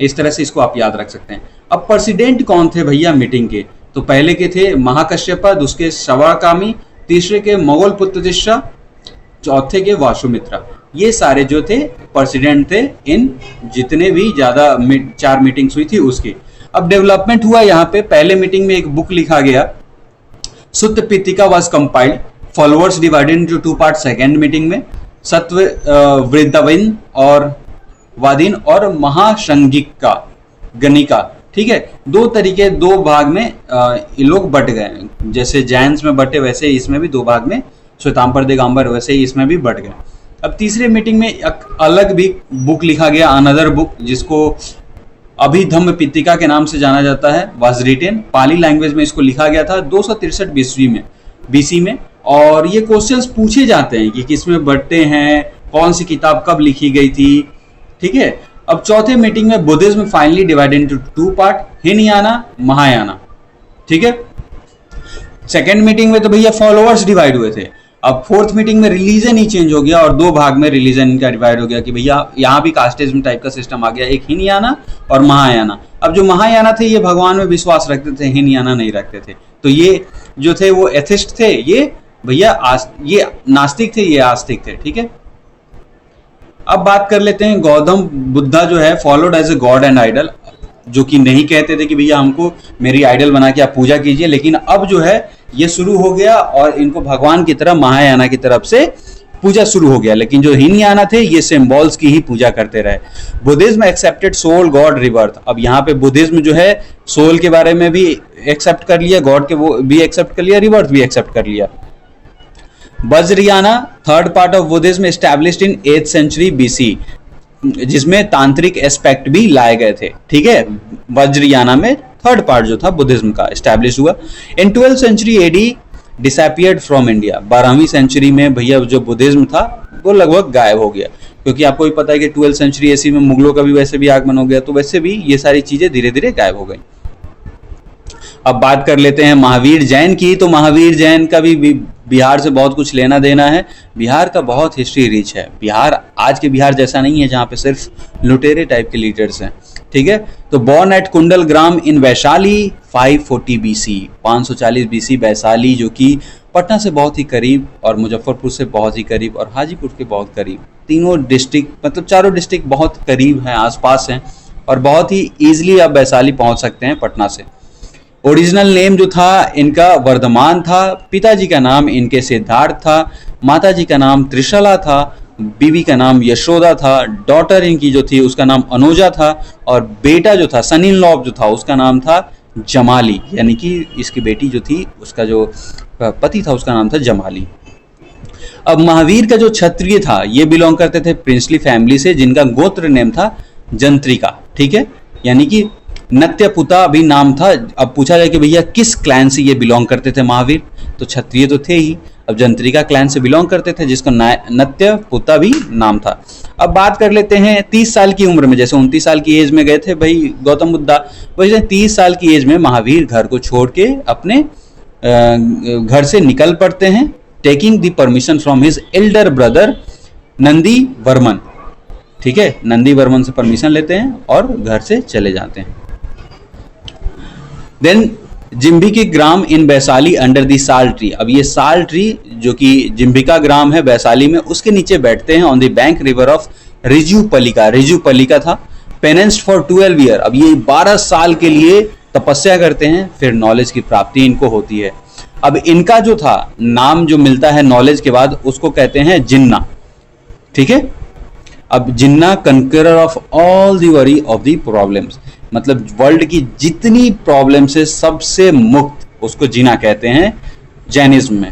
[SPEAKER 1] इस तरह से इसको आप याद रख सकते हैं। अब प्रेसिडेंट कौन थे भैया मीटिंग के, तो पहले के थे महाकश्यप, दूसरे शवाकामी, तीसरे के मोगल पुत्रदिशा, चौथे के वासुमित्रा। ये सारे जो थे प्रेसिडेंट थे इन जितने भी ज्यादा 4 मीटिंग्स हुई थी उसकी। अब डेवलपमेंट हुआ यहाँ पे, पहले मीटिंग में एक बुक लिखा गया, Sutta Pitaka was compiled, followers divided into 2 part second meeting में, सत्व वृद्धाविन और वादिन और महासंगिका गणिका, ठीक है। 2 तरीके 2 भाग में ये लोग बट गए, जैसे जैन्स में बटे वैसे इसमें भी 2 भाग में, श्वेतांबर दिगंबर वैसे ही इसमें भी बट गए। अब तीसरे मीटिंग में एक अलग भी बुक लिखा गया, अनदर बुक, जिसको अभिधम्म पितिका के नाम से जाना जाता है, वाज रिटेन, पाली लैंग्वेज में इसको लिखा गया था 263 BC में। और ये क्वेश्चंस पूछे जाते हैं कि किसमें बटते हैं, कौन सी किताब कब लिखी गई थी, ठीक है। अब चौथे मीटिंग में Buddhism finally divided into 2 part, Hinayana, Mahayana, ठीक है। सेकेंड मीटिंग में तो भैया फॉलोअर्स डिवाइड हुए थे। अब फोर्थ मीटिंग में रिलीजन ही चेंज हो गया और 2 भाग में रिलीजन का डिवाइड हो गया कि भैया यहाँ भी कास्टिज्म टाइप का सिस्टम आ गया, एक हिनयाना और महायाना। अब जो महायाना थे ये भगवान में विश्वास रखते थे, हिनयाना नहीं रखते थे, तो ये जो थे वो एथिस्ट थे, ये भैया ये नास्तिक थे, ये आस्तिक थे, ठीक है। अब बात कर लेते हैं गौतम बुद्धा जो है followed as a god and idol, जो कि नहीं कहते थे कि भैया हमको मेरी आइडल बना के आप पूजा कीजिए, लेकिन अब जो है ये शुरू हो गया और इनको भगवान की तरह महायाना की तरफ से पूजा शुरू हो गया। लेकिन जो हिनयाना थे ये सिंबल्स की ही पूजा करते रहे। Buddhism accepted soul god rebirth, अब यहाँ पे बुद्धिज्म जो है सोल के बारे में भी एक्सेप्ट कर लिया, गॉड के वो भी एक्सेप्ट कर लिया, रिबर्थ भी एक्सेप्ट कर लिया। Vajrayana third part of Buddhism established in 8th century BC, जिसमें तांत्रिक एस्पेक्ट भी लाए गए थे, ठीक है। वज्रयाना में थर्ड पार्ट जो था बुद्धिज्म का एस्टैब्लिश हुआ। इन 12th century AD disappeared from India, 12वीं सेंचुरी में भैया जो बुद्धिज्म था वो लगभग गायब हो गया, क्योंकि आपको भी पता है कि 12th century AC में मुगलों का भी वैसे भी आगमन हो गया, तो वैसे भी ये सारी चीजें धीरे धीरे गायब हो गई। अब बात कर लेते हैं महावीर जैन की, तो महावीर जैन का भी बिहार से बहुत कुछ लेना देना है। बिहार का बहुत हिस्ट्री रिच है, बिहार आज के बिहार जैसा नहीं है जहाँ पे सिर्फ लुटेरे टाइप के लीडर्स हैं, ठीक है। तो बॉर्न एट कुंडल ग्राम in Vaishali 540 BC, 540 BC Vaishali, जो कि पटना से बहुत ही करीब और मुजफ्फरपुर से बहुत ही करीब और हाजीपुर के बहुत करीब, तीनों डिस्ट्रिक्ट मतलब चारों डिस्ट्रिक्ट बहुत करीब हैं, आसपास हैं और बहुत ही ईजिली आप वैशाली पहुंच सकते हैं पटना से। ओरिजिनल नेम जो था इनका वर्धमान था, पिताजी का नाम इनके सिद्धार्थ था, माताजी का नाम त्रिशला था, बीवी का नाम यशोदा था, डॉटर इनकी जो थी उसका नाम अनुजा था और बेटा जो था सन इन लॉ जो था उसका नाम था जमाली, यानी कि इसकी बेटी जो थी उसका जो पति था उसका नाम था जमाली। अब महावीर का जो क्षत्रिय था ये बिलोंग करते थे प्रिंसली फैमिली से, जिनका गोत्र नेम था जंत्रिका, ठीक है, यानी कि नत्यपुता भी नाम था। अब पूछा जाए कि भैया किस क्लैन से ये बिलोंग करते थे महावीर, तो क्षत्रिय तो थे ही, अब जंत्रिका क्लैन से बिलोंग करते थे जिसका नत्यपुता भी नाम था। अब बात कर लेते हैं 30 साल की उम्र में, जैसे 29 साल की एज में गए थे भाई गौतम बुद्धा, वैसे 30 साल की एज में महावीर घर को छोड़ के अपने घर से निकल पड़ते हैं, taking the permission from his Elder brother Nandi Varman, ठीक है, नंदी वर्मन से परमिशन लेते हैं और घर से चले जाते हैं। Then Jimbhika Gram in Vaishali under the sal tree, अब ये साल ट्री जो कि जिम्बिका ग्राम है वैशाली में, उसके नीचे बैठते हैं on the bank river of Rijupalika, Rijupalika था। पेनेंस्ड फॉर 12 ईयर, अब ये 12 साल के लिए तपस्या करते हैं, फिर नॉलेज की प्राप्ति इनको होती है। अब इनका जो था नाम जो मिलता है नॉलेज के बाद, उसको कहते हैं जिन्ना, ठीक है। अब Jina conqueror of all the worry of the problems, मतलब वर्ल्ड की जितनी प्रॉब्लम से सबसे मुक्त, उसको जिना कहते हैं जैनिज्म में।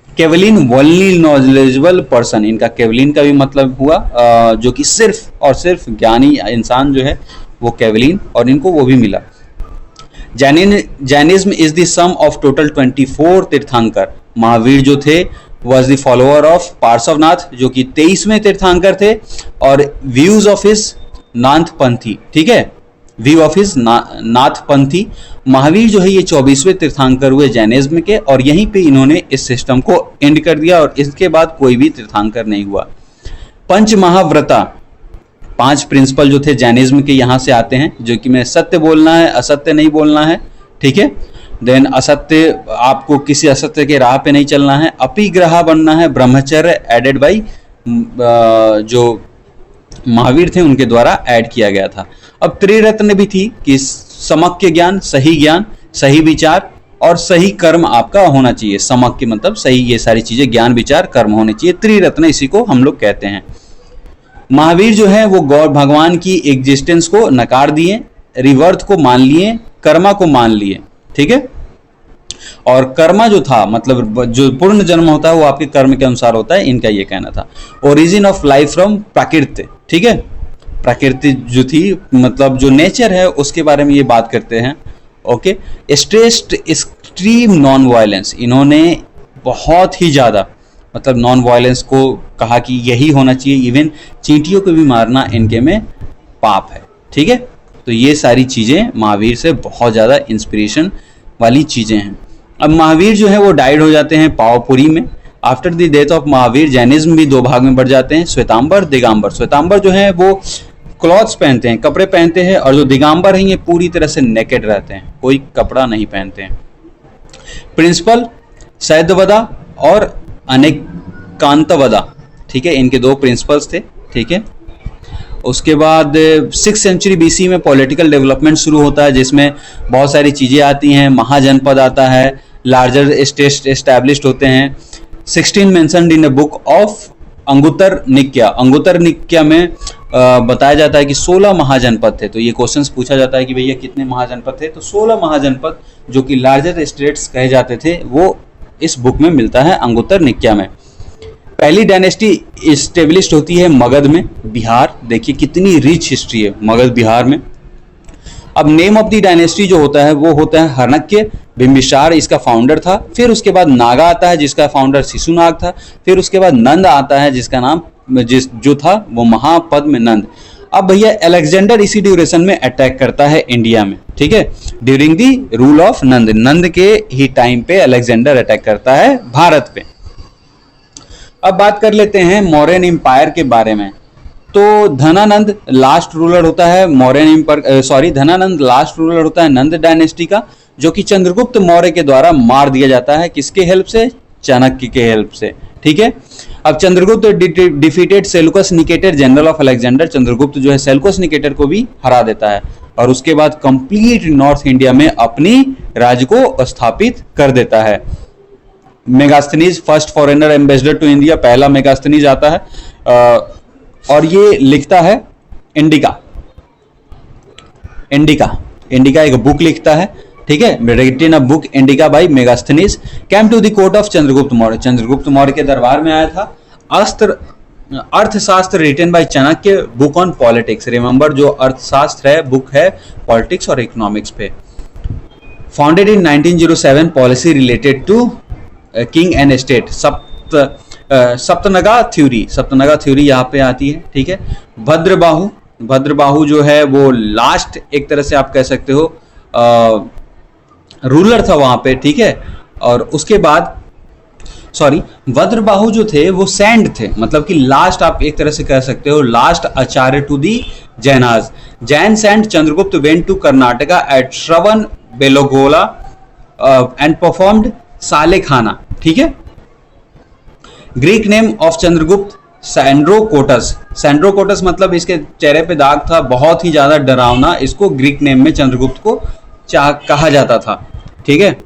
[SPEAKER 1] केवलिन वनली नॉलेजेबल पर्सन, इनका केवलिन का भी मतलब हुआ जो कि सिर्फ और सिर्फ ज्ञानी इंसान जो है वो केवलिन, और इनको वो भी मिला। Jainism is the sum of total 24 tirthankar. Mahavir जो थे was the follower of Parshvanath, जो कि 23वें तीर्थंकर थे, और व्यूज ऑफ हिज नाथपंथी, ठीक है, view of his Nathpanthi. Mahavir जो है ये 24वें तीर्थंकर हुए जैनिज्म के, और यहीं पे इन्होंने इस सिस्टम को एंड कर दिया, और इसके बाद कोई भी तीर्थंकर नहीं हुआ। पंच महाव्रता, 5 प्रिंसिपल जो थे जैनिज्म के यहाँ से आते हैं, जो कि मैं सत्य बोलना है, असत्य नहीं बोलना है, ठीक है। देन असत्य, आपको किसी असत्य के राह पे नहीं चलना है। अपिग्रह बनना है, ब्रह्मचर्य एडेड बाई जो महावीर थे उनके द्वारा ऐड किया गया था। अब त्रिरत्न भी थी कि समक्य ज्ञान, सही विचार और सही कर्म आपका होना चाहिए। समक्य मतलब सही, ये सारी चीजें ज्ञान विचार कर्म होने चाहिए। त्रिरत्न इसी को हम लोग कहते हैं। महावीर जो है वो गॉड भगवान की एग्जिस्टेंस को नकार दिए, रिवर्थ को मान लिए, कर्मा को मान लिए, ठीक है। और कर्मा जो था मतलब जो पूर्ण जन्म होता है वो आपके कर्म के अनुसार होता है, इनका ये कहना था। ओरिजिन ऑफ लाइफ फ्रॉम प्रकृति, ठीक है। प्रकृति जो थी मतलब जो नेचर है उसके बारे में ये बात करते हैं, okay. Stressed extreme non violence, इन्होंने बहुत ही ज्यादा मतलब नॉन वायलेंस को कहा कि यही होना चाहिए, इवन चींटियों को भी मारना इनके में पाप है, ठीक है। तो ये सारी चीजें महावीर से बहुत ज्यादा इंस्पिरेशन वाली चीजें हैं। अब महावीर जो है वो डाइड हो जाते हैं पावपुरी में। After the death of Mahavir Jainism भी 2 भाग में बढ़ जाते हैं, श्वेतांबर, दिगंबर। श्वेतांबर जो है वो क्लॉथ्स पहनते हैं, कपड़े पहनते हैं, और जो दिगंबर हैं ये पूरी तरह से नेकेड रहते हैं, कोई कपड़ा नहीं पहनते हैं। प्रिंसिपल सैद्यवदा और अनेकांतवदा, ठीक है, इनके 2 प्रिंसिपल्स थे, ठीक है। उसके बाद 6th सेंचुरी बीसी में पॉलिटिकल डेवलपमेंट शुरू होता है, जिसमें बहुत सारी चीज़ें आती हैं। महाजनपद आता है, लार्जर स्टेट एस्टैब्लिश्ड होते हैं। 16 mentioned in a book of Anguttara Nikaya. Anguttara Nikaya में बताया जाता है कि 16 महाजनपद थे। तो ये क्वेश्चंस पूछा जाता है कि भैया कितने महाजनपद थे, तो 16 महाजनपद जो कि लार्जर स्टेट्स कहे जाते थे वो इस बुक में मिलता है, अंगुत्तर निक्या में। पहली डायनेस्टी इस्टेब्लिश्ड होती है मगध में, बिहार। देखिए कितनी रिच हिस्ट्री है मगध बिहार में। अब नेम ऑफ द डायनेस्टी जो होता है वो होता है हर्णक्य। बिंबिसार इसका फाउंडर था। फिर उसके बाद नागा आता है जिसका फाउंडर शिशुनाग था। फिर उसके बाद नंद आता है जिसका नाम जो था वो महापद्म नंद। अब भैया अलेक्जेंडर इसी ड्यूरेशन में अटैक करता है इंडिया में, ठीक है, ड्यूरिंग द रूल ऑफ नंद। नंद के ही टाइम पे अलेक्जेंडर अटैक करता है भारत पे। अब बात कर लेते हैं मौर्यन एम्पायर के बारे में। तो धनानंद लास्ट रूलर होता है Mauryan empire, Dhanananda last ruler होता है नंद डायनेस्टी का, जो कि चंद्रगुप्त मौर्य के द्वारा मार दिया जाता है। किसके हेल्प से? चाणक्य के हेल्प से, ठीक है। अब Chandragupta defeated Seleucus Nicator general of Alexander. Chandragupta जो है सेल्यूकस निकेटर को भी हरा देता है और उसके बाद कंप्लीट नॉर्थ इंडिया में अपनी राज्य को स्थापित कर देता है। Megasthenes first foreigner ambassador to India, पहला मेगास्थनीज आता है और ये लिखता है इंडिका एक बुक लिखता है, ठीक है। Written a book Indica by Megasthenes. Came to the court of Chandragupta Maurya. Chandragupta Maurya के दरबार में आया था। Arthashastra written by Chanakya, book on politics. Remember जो अर्थशास्त्र है बुक है पॉलिटिक्स और इकोनॉमिक्स पे। Founded in 1907, policy related to king and state. Saptanga theory यहाँ पे आती है, ठीक है। भद्रबाहु जो है वो लास्ट एक तरह से आप कह सकते हो रूलर था वहां पे, ठीक है। और उसके बाद भद्रबाहु जो थे वो सैंड थे, मतलब कि लास्ट आप एक तरह से कह सकते हो last Acharya to the Jainas. Jain saint Chandragupta went to Karnataka at Shravana Belagola and performed sallekhana, ठीक है। Greek name of Chandragupta Sandrocottus मतलब इसके चेहरे पे दाग था, बहुत ही ज्यादा डरावना। इसको ग्रीक नेम में चंद्रगुप्त को कहा जाता था, ठीक है।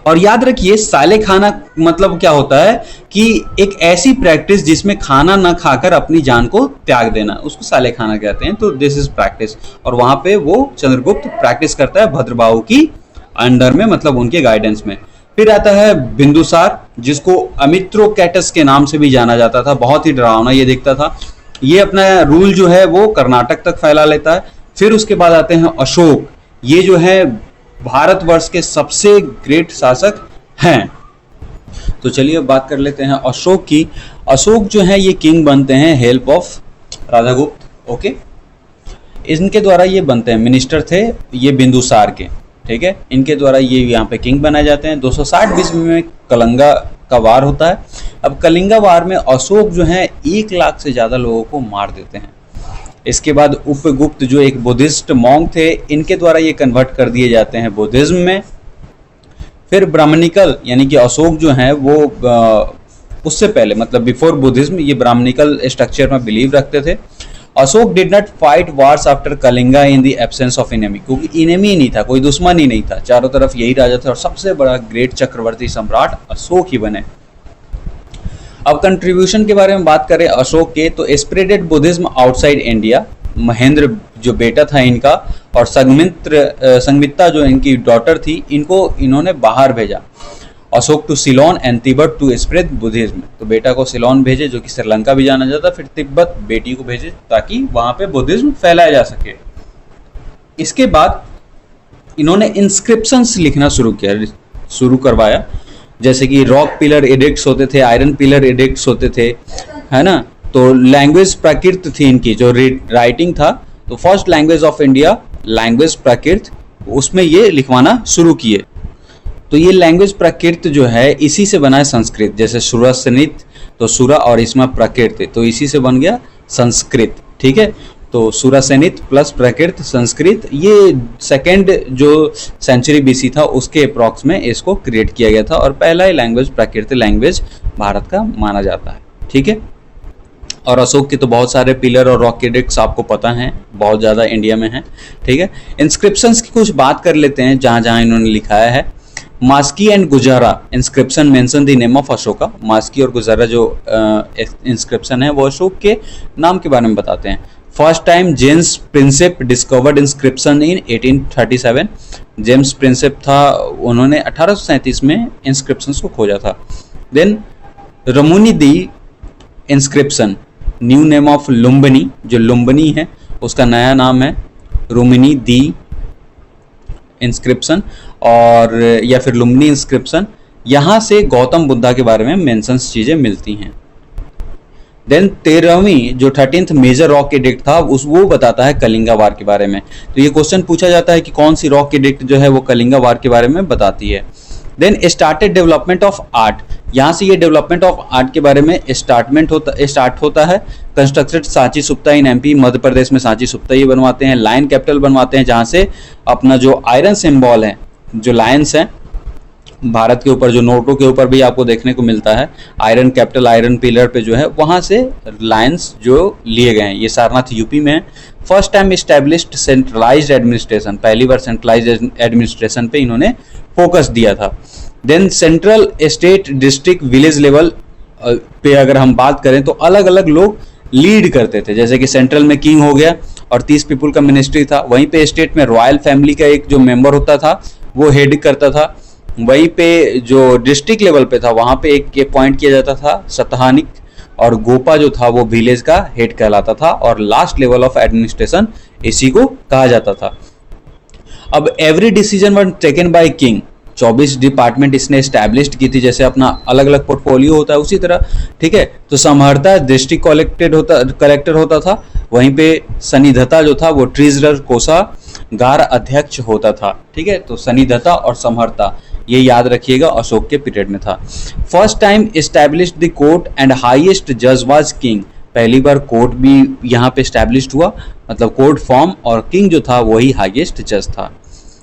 [SPEAKER 1] और याद रखिए साले खाना मतलब क्या होता है कि एक ऐसी प्रैक्टिस जिसमें खाना ना खाकर अपनी जान को त्याग देना, उसको साले खाना कहते हैं। तो दिस इज प्रैक्टिस, और वहां पे वो चंद्रगुप्त प्रैक्टिस करता है भद्रबाहु की अंडर में, मतलब उनके गाइडेंस में। फिर आता है बिंदुसार, जिसको अमित्रोकैटस के नाम से भी जाना जाता था, बहुत ही डरावना ये दिखता था। ये अपना रूल जो है वो कर्नाटक तक फैला लेता है। फिर उसके बाद आते हैं अशोक, ये जो है भारतवर्ष के सबसे ग्रेट शासक हैं। तो चलिए अब बात कर लेते हैं अशोक की। अशोक जो है ये किंग बनते हैं हेल्प ऑफ राधागुप्त, ओके। इनके द्वारा ये बनते हैं, मिनिस्टर थे ये बिंदुसार के, ठीक है। इनके द्वारा ये यहाँ पे किंग बनाए जाते हैं। 260 बीसी में कलिंगा का वार होता है। अब कलिंगा वार में अशोक जो है 1 लाख से ज़्यादा लोगों को मार देते हैं। इसके बाद उपगुप्त जो एक बुद्धिस्ट मॉन्क थे, इनके द्वारा ये कन्वर्ट कर दिए जाते हैं बुद्धिज्म में। फिर ब्राह्मणिकल यानी कि अशोक जो है वो उससे पहले मतलब बिफोर बुद्धिज्म ये ब्राह्मणिकल स्ट्रक्चर में बिलीव रखते थे। Ashok did not fight wars after Kalinga in the absence of enemy, क्योंकि इनेमी ही नहीं था, कोई दुश्मन ही नहीं था, चारों तरफ यही राजा थे और सबसे बड़ा ग्रेट चक्रवर्ती सम्राट अशोक ही बने। अब कंट्रीब्यूशन के बारे में बात करें अशोक के, तो spreaded Buddhism outside India, Mahendra जो बेटा था इनका और संगमित्रा जो इनकी डॉटर थी, इनको इन्होंने बाहर भेजा। Ashok to Ceylon and Tibet to spread Buddhism, तो बेटा को सिलोन भेजे जो कि श्रीलंका भी जाना जाता, फिर तिब्बत बेटी को भेजे ताकि वहां पे बुद्धिज्म फैलाया जा सके। इसके बाद इन्होंने इंस्क्रिप्शंस लिखना शुरू करवाया, जैसे कि रॉक पिलर एडिक्ट्स होते थे, आयरन पिलर एडिक्ट्स होते थे, है ना। तो लैंग्वेज प्राकृत थी इनकी जो राइटिंग था, तो first language of India language Prakrit, उसमें ये लिखवाना शुरू किए। तो ये लैंग्वेज प्राकृत जो है इसी से बना है संस्कृत, जैसे सुरा सनित, तो सुरा और इसमें प्राकृत, तो इसी से बन गया संस्कृत, ठीक है। तो सुरा सैनित प्लस प्राकृत संस्कृत, ये सेकेंड जो सेंचुरी बीसी था उसके अप्रॉक्स में इसको क्रिएट किया गया था और पहला ही लैंग्वेज प्राकृत लैंग्वेज भारत का माना जाता है, ठीक है। और अशोक के तो बहुत सारे पिलर और रॉक एडिक्ट्स आपको पता हैं, बहुत ज़्यादा इंडिया में हैं, ठीक है। इंस्क्रिप्शंस की कुछ बात कर लेते हैं जहाँ जहाँ इन्होंने लिखाया है। Maski and Gujarra inscription mention the name of Ashoka, Maski और गुजारा जो इंस्क्रिप्शन है वो अशोक के नाम के बारे में बताते हैं। First time James Prinsep discovered inscription in 1837, James Prinsep था, उन्होंने 1837 में इंस्क्रिप्शंस को खोजा था। Then Rummindei the inscription, new name of Lumbini, जो लुम्बनी है उसका नया नाम है रुमिनी दी इंस्क्रिप्शन, और या फिर लुम्बनी इंस्क्रिप्शन, यहाँ से गौतम बुद्धा के बारे में मेंशंस चीज़ें मिलती हैं। देन 13वीं जो 13th मेजर रॉक एडिक्ट था वो बताता है कलिंगा वार के बारे में। तो ये क्वेश्चन पूछा जाता है कि कौन सी रॉक एडिक्ट जो है वो कलिंगा वार के बारे में बताती है। Then started development of art, यहाँ से ये डेवलपमेंट ऑफ आर्ट के बारे में स्टार्ट होता है। Constructed Sanchi सुप्ता in MP, Madhya Pradesh में सांची सुप्ता ये बनवाते हैं। लायन कैपिटल बनवाते हैं जहाँ से अपना जो आयरन सिंबल है, जो लायंस है भारत के ऊपर, जो नोटों के ऊपर भी आपको देखने को मिलता है, आयरन कैपिटल आयरन पिलर पे जो है वहाँ से लायंस जो लिए गए हैं। ये सारनाथ यूपी में है। First time established centralized administration, पहली बार सेंट्रलाइज्ड एडमिनिस्ट्रेशन पे इन्होंने फोकस दिया था। Then central state district village level पे अगर हम बात करें तो अलग अलग लोग लीड करते थे, जैसे कि सेंट्रल में किंग हो गया और 30 पीपल का मिनिस्ट्री था। वहीं पे स्टेट में रॉयल फैमिली का एक जो मेंबर होता था वो हेड करता था। वहीं पे जो डिस्ट्रिक्ट लेवल पे था वहां पे एक अपॉइंट किया जाता था सतहानिक, और गोपा जो था वो विलेज का हेड कहलाता था, और लास्ट लेवल ऑफ एडमिनिस्ट्रेशन इसी को कहा जाता था। अब every decision one taken by king, 24 department इसने एस्टैब्लिश्ड की थी, जैसे अपना अलग अलग पोर्टफोलियो होता है उसी तरह, ठीक है। तो समहर्ता डिस्ट्रिक्ट कलेक्टर होता था, वहीं पे सनिधता जो था वो ट्रेजरर कोषागार अध्यक्ष होता था, ठीक है। तो सनिधता और समहर्ता ये याद रखिएगा अशोक के पीरियड में था। First time established the court and highest जज वाज किंग, पहली बार कोर्ट भी यहाँ पे एस्टैब्लिश्ड हुआ, मतलब कोर्ट फॉर्म, और किंग जो था वही हाईएस्ट जज था।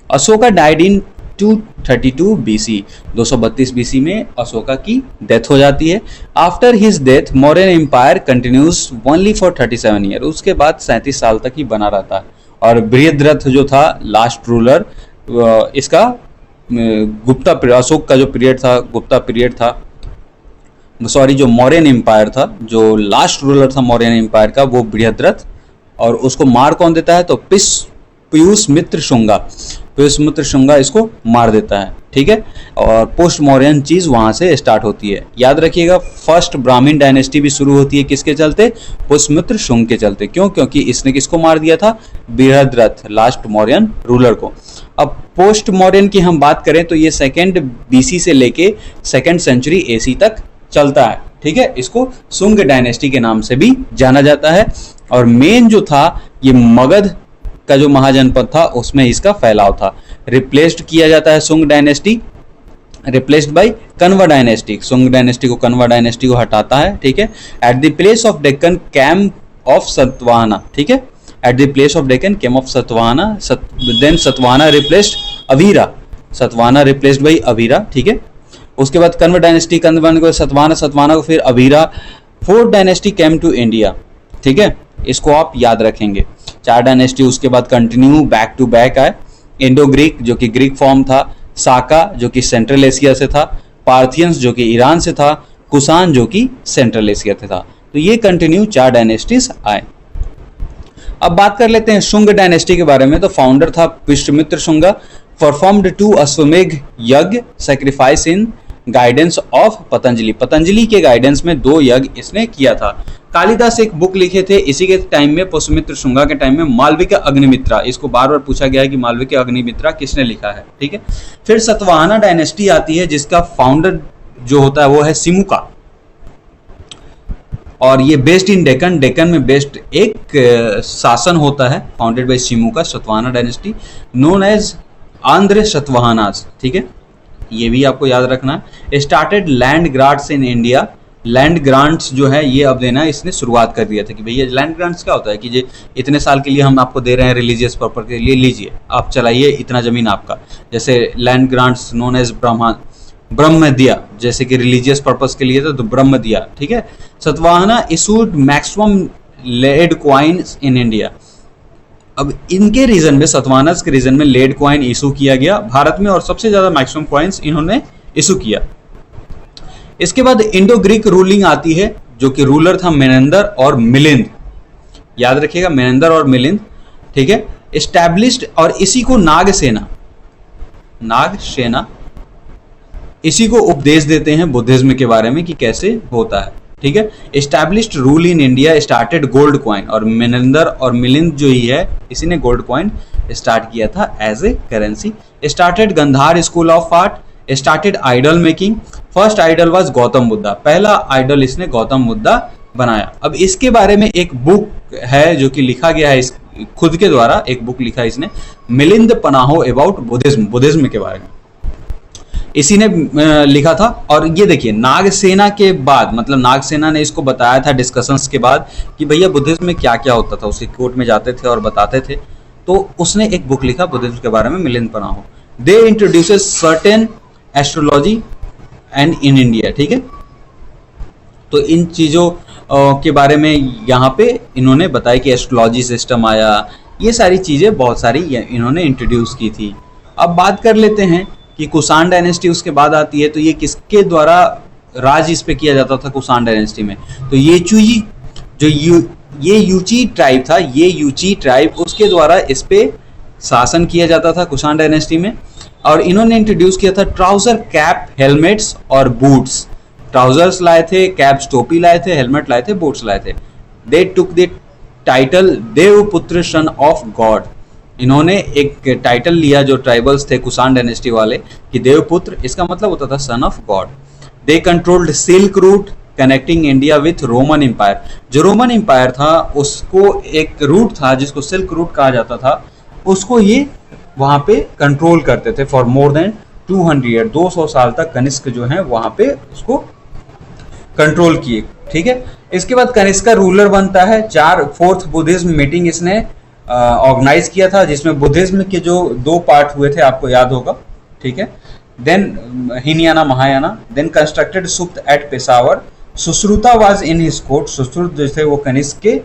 [SPEAKER 1] Ashoka died in 232 BC, 232 BC में अशोका की डेथ हो जाती है। After his death Mauryan empire continues only for 37 year, उसके बाद 37 साल तक ही बना रहता है। और बृहद्रथ जो था लास्ट रूलर इसका गुप्ता अशोक का जो पीरियड था, गुप्ता पीरियड था, सॉरी जो मौर्यन एम्पायर था, जो लास्ट रूलर था मौर्यन एम्पायर का, वो बृहद्रथ, और उसको मार कौन देता है, तो पीयूष मित्र शुंगा, पीयूष मित्र शुंगा इसको मार देता है, ठीक है। और पोस्ट मौर्यन चीज वहां से स्टार्ट होती है। याद रखिएगा फर्स्ट ब्राह्मण डायनेस्टी भी शुरू होती है किसके चलते, पुष्यमित्र शुंग के चलते। क्यों, क्योंकि इसने किसको मार दिया था, बृहद्रथ, लास्ट मौर्यन रूलर को। अब पोस्ट मौर्यन की हम बात करें तो ये सेकेंड बीसी से लेके सेकेंड सेंचुरी एसी तक चलता है, ठीक है। इसको शुंग डायनेस्टी के नाम से भी जाना जाता है। और मेन जो था ये मगध का जो महाजनपद था उसमें इसका फैलाव था। रिप्लेस्ड किया जाता है Shunga dynasty, replaced by Kanva dynasty, Shunga dynasty को कन्वा डायनेस्टी को हटाता है, ठीक है। At the place of Deccan camp of Satavahana, ठीक है, at the place of Deccan camp of Satavahana, then Satavahana replaced Abhira, Satavahana replaced by Abhira, ठीक है। उसके बाद कन्वा डायनेस्टी, कन्वा को सतवाहना, सतवाहना को फिर Abhira, fourth dynasty came to India, ठीक है। इसको आप याद रखेंगे। 4 डायनेस्टी उसके बाद कंटिन्यू बैक टू बैक आए। इंडो ग्रीक जो कि ग्रीक फॉर्म था, साका जो कि सेंट्रल एशिया से था, पार्थियंस जो कि ईरान से था, कुसान जो कि सेंट्रल एशिया से था। तो ये कंटिन्यू 4 डायनेस्टीज आए। अब बात कर लेते हैं शुंग डायनेस्टी के बारे में। तो फाउंडर था पुष्यमित्र शुंगा, परफॉर्म्ड 2 अश्वमेघ यज्ञ sacrifice in guidance of Patanjali, Patanjali के गाइडेंस में 2 यज्ञ इसने किया था। कालिदास एक बुक लिखे थे इसी के टाइम में, पुष्यमित्र शुंगा के टाइम में, मालविका अग्निमित्रा। इसको बार बार पूछा गया है कि मालविका अग्निमित्रा किसने लिखा है, ठीक है। फिर सतवाहना डायनेस्टी आती है जिसका फाउंडर जो होता है वो है सिमुका, और ये बेस्ड इन डेक्कन, डेक्कन में बेस्ड एक शासन होता है founded by Simuka, Satavahana dynasty, known as Andhra Satavahanas, ठीक है। ये भी आपको याद रखना है। Started land grants in India, land grants जो है ये अब देना इसने शुरुआत कर दिया था कि भैया लैंड ग्रांट्स क्या होता है कि ये इतने साल के लिए हम आपको दे रहे हैं रिलीजियस पर्पज के लिए, लीजिए आप चलाइए, इतना जमीन आपका। जैसे लैंड ग्रांट्स नोन एज ब्रह्म दिया, जैसे कि रिलीजियस पर्पज के लिए तो ब्रह्म दिया, ठीक है। Satavahana issued maximum lead coins in India. अब इनके रीजन में, सतवाहनास के रीजन में लेड क्वाइन इशू किया गया भारत में, और सबसे ज्यादा मैक्सिमम क्वाइंस इन्होंने इशू किया। इसके बाद इंडो ग्रीक रूलिंग आती है जो कि रूलर था मेनेंदर और मिलिंद, याद रखिएगा मेनेंदर और मिलिंद, ठीक है। एस्टैब्लिश्ड, और इसी को नागसेना, नागसेना इसी को उपदेश देते हैं बुद्धिज्म के बारे में कि कैसे होता है, ठीक है। Established rule in India, started gold coin, और मेनेंदर और मिलिंद जो ही है इसी ने गोल्ड कॉइन स्टार्ट किया था as a currency. Started Gandhara school of art, started idol making, first idol was Gautam Buddha, पहला आइडल इसने गौतम बुद्धा बनाया। अब इसके बारे में एक बुक है जो कि लिखा गया है इस खुद के द्वारा, एक बुक लिखा है इसने, मिलिंद पनाहो अबाउट बुद्धिज्म, बुद्धिज्म के बारे में इसी ने लिखा था। और ये देखिए नागसेना के बाद, मतलब नागसेना ने इसको बताया था डिस्कशंस के बाद कि भैया बुद्धिज्म में क्या क्या होता था, उसके कोर्ट में जाते थे और बताते थे, तो उसने एक बुक लिखा बुद्धिज्म के बारे में, Milinda Panho. They introduces certain astrology and in India, ठीक है। तो इन चीजों के बारे में यहाँ पे इन्होंने बताया कि एस्ट्रोलॉजी सिस्टम आया, ये सारी चीजें बहुत सारी इन्होंने इंट्रोड्यूस की थी। अब बात कर लेते हैं कि कुषाण डायनेस्टी उसके बाद आती है, तो ये किसके द्वारा राज इस पे किया जाता था कुषाण डायनेस्टी में, तो ये चूजी जो ये यूची ट्राइब था, ये यूची ट्राइब उसके द्वारा इस पे शासन किया जाता था कुषाण डायनेस्टी में। और इन्होंने इंट्रोड्यूस किया था ट्राउजर, कैप, हेलमेट्स और बूट्स। ट्राउजर्स लाए थे, कैप्स टोपी लाए थे, हेलमेट लाए थे, बूट्स लाए थे। They took the title Devaputra son of God, इन्होंने एक टाइटल लिया जो ट्राइबल्स थे कुषाण डायनेस्टी वाले कि देवपुत्र, इसका मतलब होता था son of god. They controlled silk route connecting India with Roman empire, जो रोमन एम्पायर था उसको एक रूट था जिसको सिल्क रूट कहा जाता था, उसको ये वहां पे कंट्रोल करते थे फॉर मोर देन 200 साल तक कनिष्क जो है वहां पे उसको कंट्रोल किए, ठीक है। इसके बाद कनिष्क का रूलर बनता है। 4th बुद्धिज्म मीटिंग इसने ऑर्गेनाइज किया था जिसमें बुद्धिज्म के जो 2 पार्ट हुए थे आपको याद होगा, ठीक है। Then Hinayana Mahayana, then constructed सुक्त at Peshawar, Sushruta was in his court, Sushruta जो थे वो कनिष्क के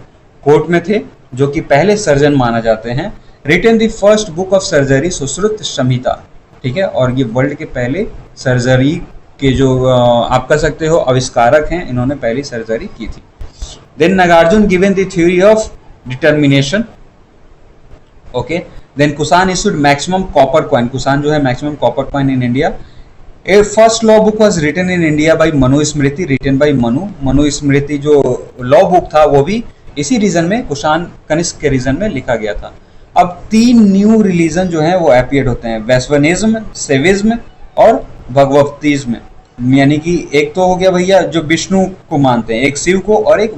[SPEAKER 1] कोर्ट में थे जो कि पहले सर्जन माना जाते हैं। Written the first book of surgery Sushruta Samhita, ठीक है, और ये वर्ल्ड के पहले सर्जरी के जो आप कह सकते हो आविष्कारक हैं, इन्होंने पहली सर्जरी की थी। Then Nagarjuna given the theory of determination, okay. Then Kushan issued maximum copper coin, Kushan जो है maximum copper coin in India. A first law book was written in India by Manusmriti, written by Manusmriti जो लॉ बुक था वो भी इसी reason में, कुषाण कनिष्क के reign में लिखा गया था। अब 3 न्यू रिलीजन जो है वो अपीयर होते हैं, वैश्वनिज्म, शैविज्म और भगवतीज्म। यानी कि एक तो हो गया भैया जो विष्णु को मानते हैं, एक शिव को, और एक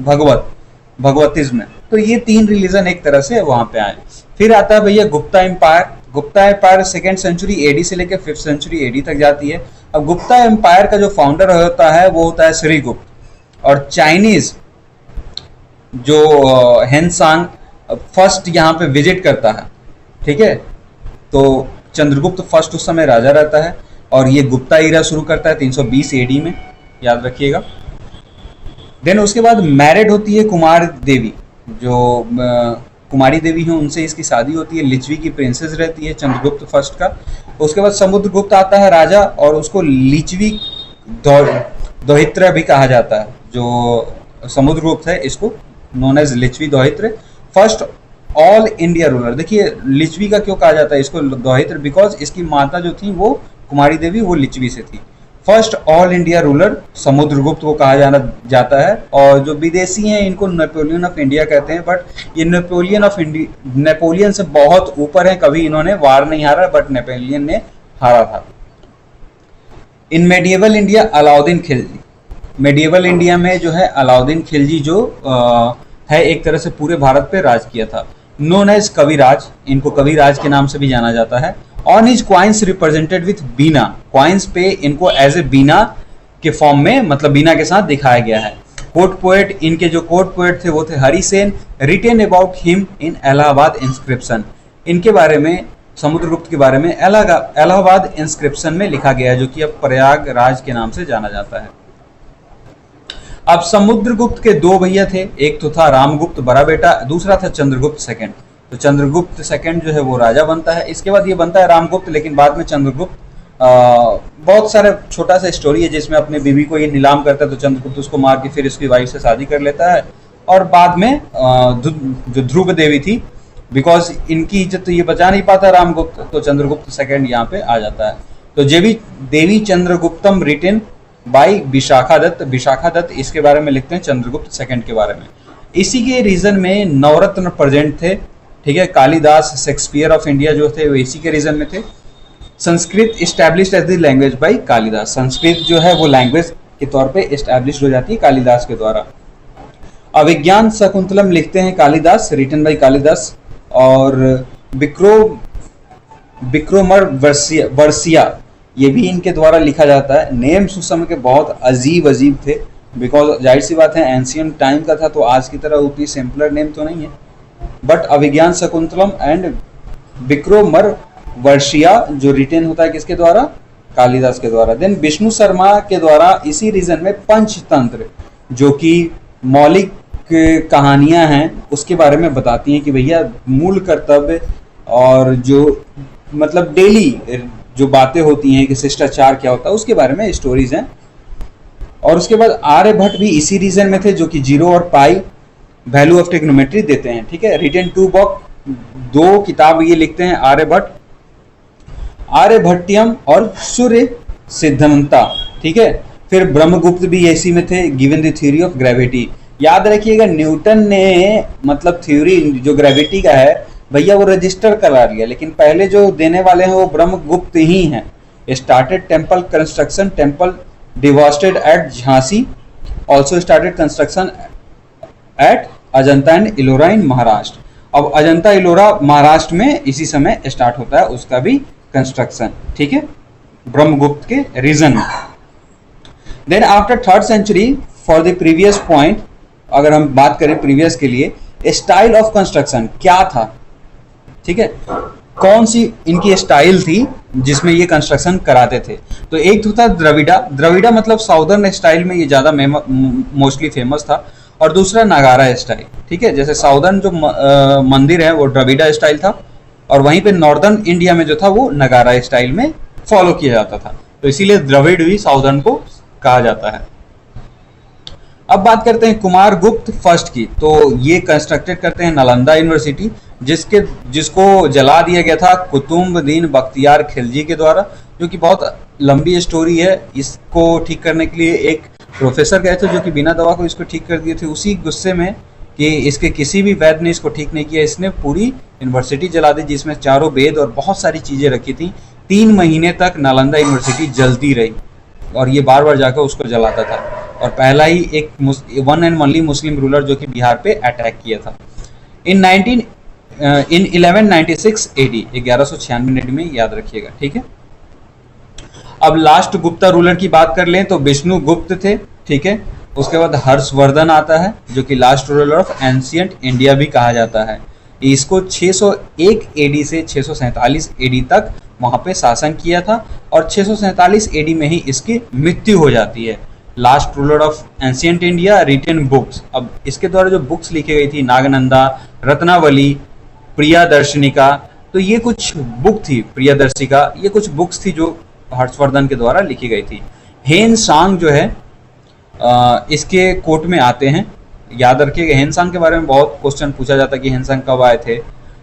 [SPEAKER 1] भगवतीज्म। तो ये 3 रिलीजन एक तरह से वहां पे आए। फिर आता है भैया Gupta empire. Gupta empire 2nd century AD से लेकर 5th सेंचुरी एडी तक जाती है। अब गुप्ता एम्पायर का जो फाउंडर होता है वो होता है श्रीगुप्त, और चाइनीज जो हेनसांग फर्स्ट यहाँ पे विजिट करता है, ठीक है। तो चंद्रगुप्त फर्स्ट उस समय राजा रहता है, और ये गुप्ता ईरा शुरू करता है 320 एडी में, याद रखिएगा। देन उसके बाद मैरिड होती है कुमार देवी, जो कुमारी देवी हैं, उनसे इसकी शादी होती है। लिच्छवी की प्रिंसेस रहती है चंद्रगुप्त फर्स्ट का। उसके बाद समुद्रगुप्त आता है राजा, और उसको लिच्छवी दोहित्र भी कहा जाता है। जो समुद्रगुप्त है इसको known as Lichchhavi Dauhitra. First all India ruler, देखिए लिच्छवी का क्यों कहा जाता है इसको दोहित्र, बिकॉज इसकी माता जो थी वो कुमारी देवी, वो लिच्छवी से थी। First all India ruler Samudragupta को कहा जाता है। और जो विदेशी हैं इनको नेपोलियन ऑफ इंडिया कहते हैं, बट ये नेपोलियन से बहुत ऊपर है, कभी इन्होंने वार नहीं हारा, बट नेपोलियन ने हारा था। In medieval India Alauddin Khilji, medieval India में जो है अलाउद्दीन खिलजी जो है एक तरह से पूरे भारत पे राज किया था। नोन एज कविराज, इनको कविराज के नाम से भी जाना जाता है। On his coins represented with veena, coins पे इनको एज ए बीना के फॉर्म में, मतलब बीना के साथ दिखाया गया है। कोर्ट पोएट, इनके जो कोर्ट पोएट थे वो थे Harisena. Written about him in Allahabad inscription, इनके बारे में, समुद्रगुप्त के बारे में इलाहाबाद इंस्क्रिप्शन में लिखा गया है, जो कि अब प्रयागराज के नाम से जाना जाता है। अब समुद्रगुप्त के 2 भैया थे, एक तो था रामगुप्त बड़ा बेटा, दूसरा था चंद्रगुप्त सेकंड। तो चंद्रगुप्त सेकंड जो है वो राजा बनता है। इसके बाद ये बनता है रामगुप्त, लेकिन बाद में चंद्रगुप्त बहुत सारे छोटा सा स्टोरी है जिसमें अपने बीवी को ये नीलाम करता है, तो चंद्रगुप्त उसको मार के फिर उसकी वाइफ से शादी कर लेता है। और बाद में जो ध्रुव देवी थी, बिकॉज इनकी इज्जत तो ये बचा नहीं पाता रामगुप्त, तो चंद्रगुप्त सेकंड यहाँ पे आ जाता है। तो देवी चंद्रगुप्तम रिटेन बाई विशाखा दत्त, विशाखा दत्त इसके बारे में लिखते हैं चंद्रगुप्त सेकंड के बारे में। इसी के रीजन में नवरत्न प्रेजेंट थे, ठीक है। कालिदास, शेक्सपियर ऑफ इंडिया जो थे वो इसी के रीजन में थे। Sanskrit established as the language by Kalidas, Sanskrit जो है वो लैंग्वेज के तौर पे इस्टेब्लिश हो जाती है कालिदास के द्वारा। अभिज्ञान शकुंतलम लिखते हैं कालिदास, रिटन बाय कालिदास। और विक्रोमर वर्षिया ये भी इनके द्वारा लिखा जाता है। नेम्स उस समय के बहुत अजीब थे, बिकॉज जाहिर सी बात है एंशियंट टाइम का था, तो आज की तरह उतनी सिंपलर नेम तो नहीं है। बट अभिज्ञान शकुंतलम एंड विक्रोमर वर्षिया जो रिटेन होता है किसके द्वारा, कालिदास के द्वारा। देन विष्णु शर्मा के द्वारा इसी रीजन में पंचतंत्र, जो कि मौलिक कहानियां हैं उसके बारे में बताती हैं कि भैया मूल कर्तव्य और जो मतलब डेली जो बातें होती हैं कि शिष्टाचार क्या होता है उसके बारे में स्टोरीज हैं। और उसके बाद आर्यभट्ट भी इसी रीजन में थे, जो कि जीरो और पाई वैल्यू ऑफ ट्रिग्नोमेट्री देते हैं, ठीक है। रिटन 2 बुक, 2 किताब ये लिखते हैं आर्यभट्ट, आर्यभट्टियम और सूर्य सिद्धांता, ठीक है। फिर ब्रह्मगुप्त भी इसी में थे, given the theory of gravity. याद रखिएगा न्यूटन ने मतलब थ्योरी जो ग्रेविटी का है भैया वो रजिस्टर करा लिया, लेकिन पहले जो देने वाले हैं वो ब्रह्मगुप्त ही हैं। Started temple construction, temple devastated at Jhansi, also started construction at Ajanta and Ellora in Maharashtra. अब अजंता इलोरा महाराष्ट्र में इसी समय स्टार्ट होता है उसका भी कंस्ट्रक्शन, ठीक है, ब्रह्मगुप्त के रीजन में। Then after 3rd century for the previous point, अगर हम बात करें प्रीवियस के लिए, स्टाइल ऑफ कंस्ट्रक्शन क्या था, ठीक है, कौन सी इनकी स्टाइल थी जिसमें ये कंस्ट्रक्शन कराते थे। तो एक तो था द्रविड़ा, द्रविड़ा मतलब साउदर्न स्टाइल में ये ज़्यादा मोस्टली फेमस था, और दूसरा नागारा स्टाइल, ठीक है। जैसे साउदर्न जो मंदिर है वो द्रविड़ा स्टाइल था, और वहीं पे नॉर्दर्न इंडिया में जो था वो नगारा स्टाइल में फॉलो किया जाता था, तो इसीलिए द्रविड़ भी साउदर्न को कहा जाता है। अब बात करते हैं कुमार गुप्त फर्स्ट की, तो ये कंस्ट्रक्टेड करते हैं नालंदा यूनिवर्सिटी, जिसको जला दिया गया था कुतुबुद्दीन बख्तियार खिलजी के द्वारा, जो कि बहुत लंबी स्टोरी है। इसको ठीक करने के लिए एक प्रोफेसर गए थे जो कि बिना दवा को इसको ठीक कर दिए थे। उसी गुस्से में कि इसके किसी भी वैद्य ने इसको ठीक नहीं किया, इसने पूरी यूनिवर्सिटी जला दी, जिसमें चारों वेद और बहुत सारी चीज़ें रखी थी। 3 महीने तक नालंदा यूनिवर्सिटी जलती रही और ये बार बार जाकर उसको जलाता था। और पहला ही एक one and only Muslim ruler जो कि बिहार पे अटैक किया था। इन 1196 AD, 1196 में, याद रखिएगा, ठीक है। अब लास्ट गुप्ता रूलर की बात कर लें तो विष्णु गुप्त थे, ठीक है। उसके बाद हर्षवर्धन आता है जो कि last ruler of ancient India भी कहा जाता है। इसको 601 AD से 647 AD तक वहां पे शासन किया था और 647 AD में ही इसकी मृत्यु हो जाती है। Last ruler of ancient India, written books. अब इसके द्वारा जो बुक्स लिखी गई थी, नागनंदा, रत्नावली, प्रियादर्शनिका, तो ये कुछ बुक थी, प्रियादर्शिका, ये कुछ बुक्स थी जो हर्षवर्धन के द्वारा लिखी गई थी। हेन सांग जो है इसके कोर्ट में आते हैं। याद रखिएगा, हेन सांग के बारे में बहुत क्वेश्चन पूछा जाता है कि हेन सांग कब आए थे।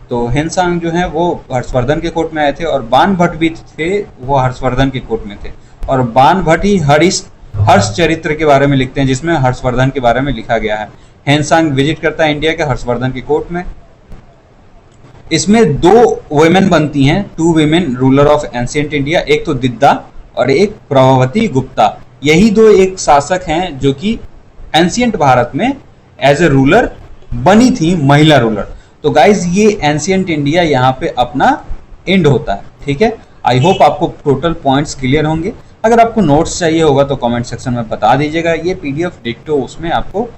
[SPEAKER 1] तो हेन सांग जो है वो हर्षवर्धन के कोर्ट में आए थे और बान भट्ट भी थे, वो हर्षवर्धन के कोर्ट में थे। और बान भट्ट ही हर्ष चरित्र के बारे में लिखते हैं, जिसमें हर्षवर्धन के बारे में लिखा गया है। हेन सांग विजिट करता है इंडिया के हर्षवर्धन के कोर्ट में। इसमें 2 वुमेन बनती हैं, 2 women ruler of ancient India, एक तो दिद्दा और एक प्रभावती गुप्ता। यही 2 एक शासक हैं जो कि एंशियंट भारत में एज ए रूलर बनी थी, महिला रूलर। तो गाइज ये एंशियंट इंडिया यहाँ पे अपना एंड होता है, ठीक है। आई होप आपको टोटल पॉइंट्स क्लियर होंगे। अगर आपको नोट्स चाहिए होगा तो कमेंट सेक्शन में बता दीजिएगा। ये PDF डिक्टो उसमें आपको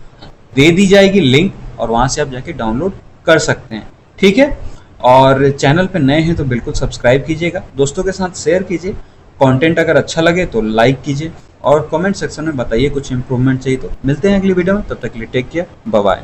[SPEAKER 1] दे दी जाएगी लिंक, और वहां से आप जाके डाउनलोड कर सकते हैं, ठीक है। और चैनल पे नए हैं तो बिल्कुल सब्सक्राइब कीजिएगा, दोस्तों के साथ शेयर कीजिए। कंटेंट अगर अच्छा लगे तो लाइक कीजिए और कमेंट सेक्शन में बताइए कुछ इंप्रूवमेंट चाहिए तो। मिलते हैं अगली वीडियो में, तब तक के लिए टेक केयर, बाय बाय।